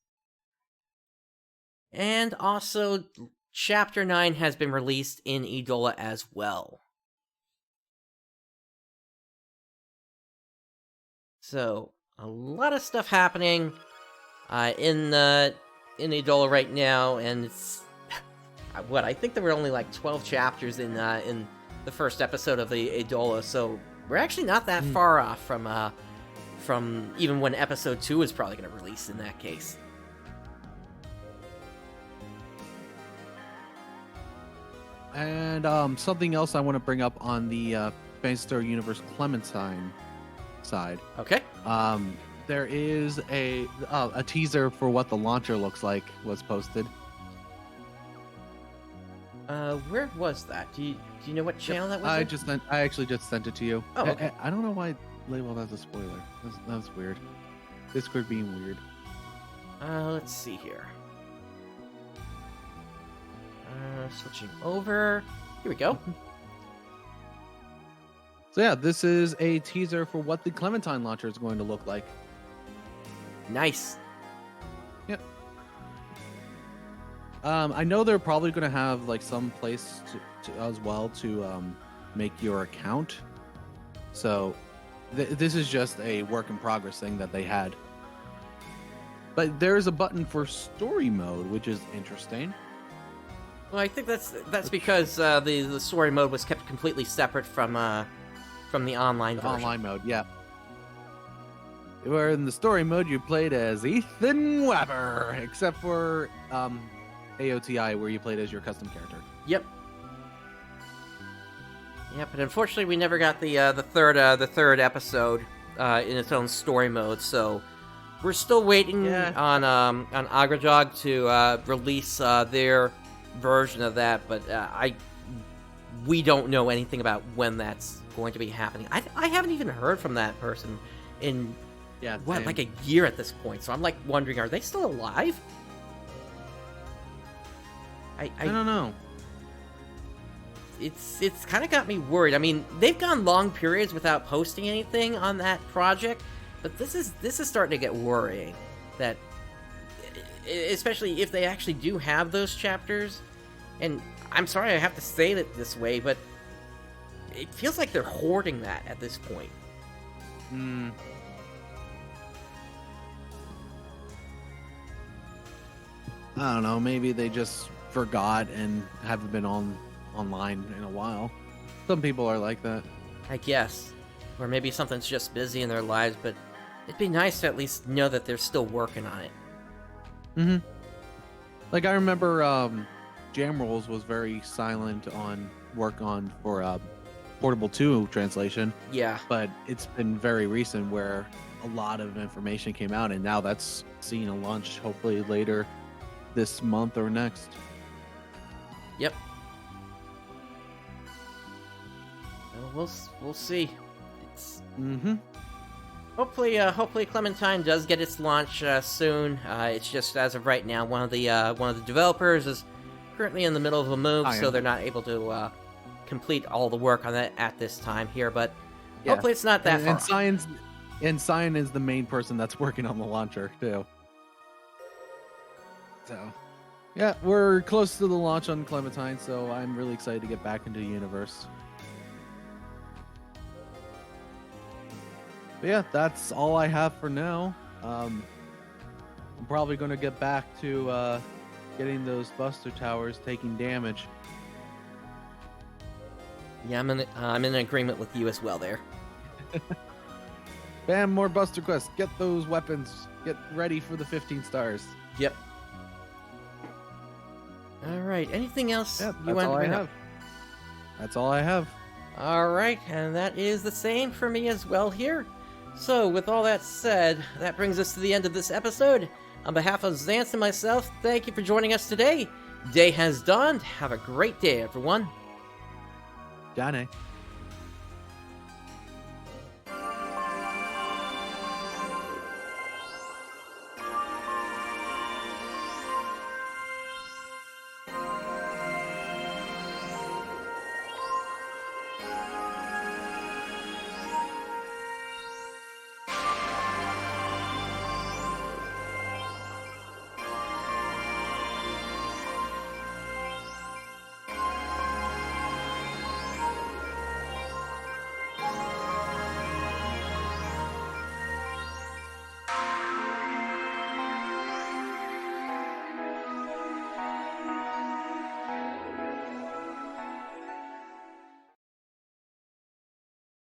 And also, Chapter 9 has been released in Idola as well. So, a lot of stuff happening in Idola right now, and it's... I think there were only like 12 chapters in the first episode of the Idola, so we're actually not that far off from even when episode 2 is probably going to release in that case. And something else I want to bring up on the Phantasy Star Universe Clementine side. Okay. There is a teaser for what the launcher looks like was posted. Where was that? Do you know what channel that was? I actually just sent it to you. Oh, okay. I don't know why I labeled that as a spoiler. That's weird. Discord being weird. Let's see here. Switching over. Here we go. So yeah, this is a teaser for what the Clementine launcher is going to look like. Nice. Yep. I know they're probably going to have like some place to as well to make your account. So this is just a work in progress thing that they had. But there's a button for story mode, which is interesting. Well, I think that's because the story mode was kept completely separate from the online version. Online mode, yeah. Where in the story mode you played as Ethan Weber, except for AOTI, where you played as your custom character. Yep. Yep, but unfortunately we never got the third episode in its own story mode, so we're still waiting on Agrajog to release their version of that, but we don't know anything about when that's going to be happening. I haven't even heard from that person in Yeah. what, same. like a year at this point. So I'm like wondering, are they still alive? I don't know. It's kind of got me worried. I mean, they've gone long periods without posting anything on that project, but this is starting to get worrying. That, especially if they actually do have those chapters, and I'm sorry I have to say it this way, but it feels like they're hoarding that at this point. I don't know. Maybe they just forgot and haven't been online in a while. Some people are like that. I guess. Or maybe something's just busy in their lives, but it'd be nice to at least know that they're still working on it. Like I remember Jam Rolls was very silent on work on for Portable 2 translation. Yeah. But it's been very recent where a lot of information came out, and now that's seeing a launch hopefully later this month or next. Yep. Well, we'll see. It's hopefully Clementine does get its launch soon. It's just as of right now, one of the developers is currently in the middle of a move, so they're not able to complete all the work on that at this time here. But hopefully it's not that far. And Cyan is the main person that's working on the launcher too. So, yeah, we're close to the launch on Clementine, so I'm really excited to get back into the universe. But yeah, that's all I have for now. I'm probably going to get back to getting those Buster Towers taking damage. Yeah, I'm in agreement with you as well there. Bam, more Buster Quests. Get those weapons. Get ready for the 15 stars. Yep. All right. Anything else Yeah, you want to bring up? That's all I have. All right, and that is the same for me as well here. So, with all that said, that brings us to the end of this episode. On behalf of Xance and myself, thank you for joining us today. Day has dawned. Have a great day, everyone. Johnny.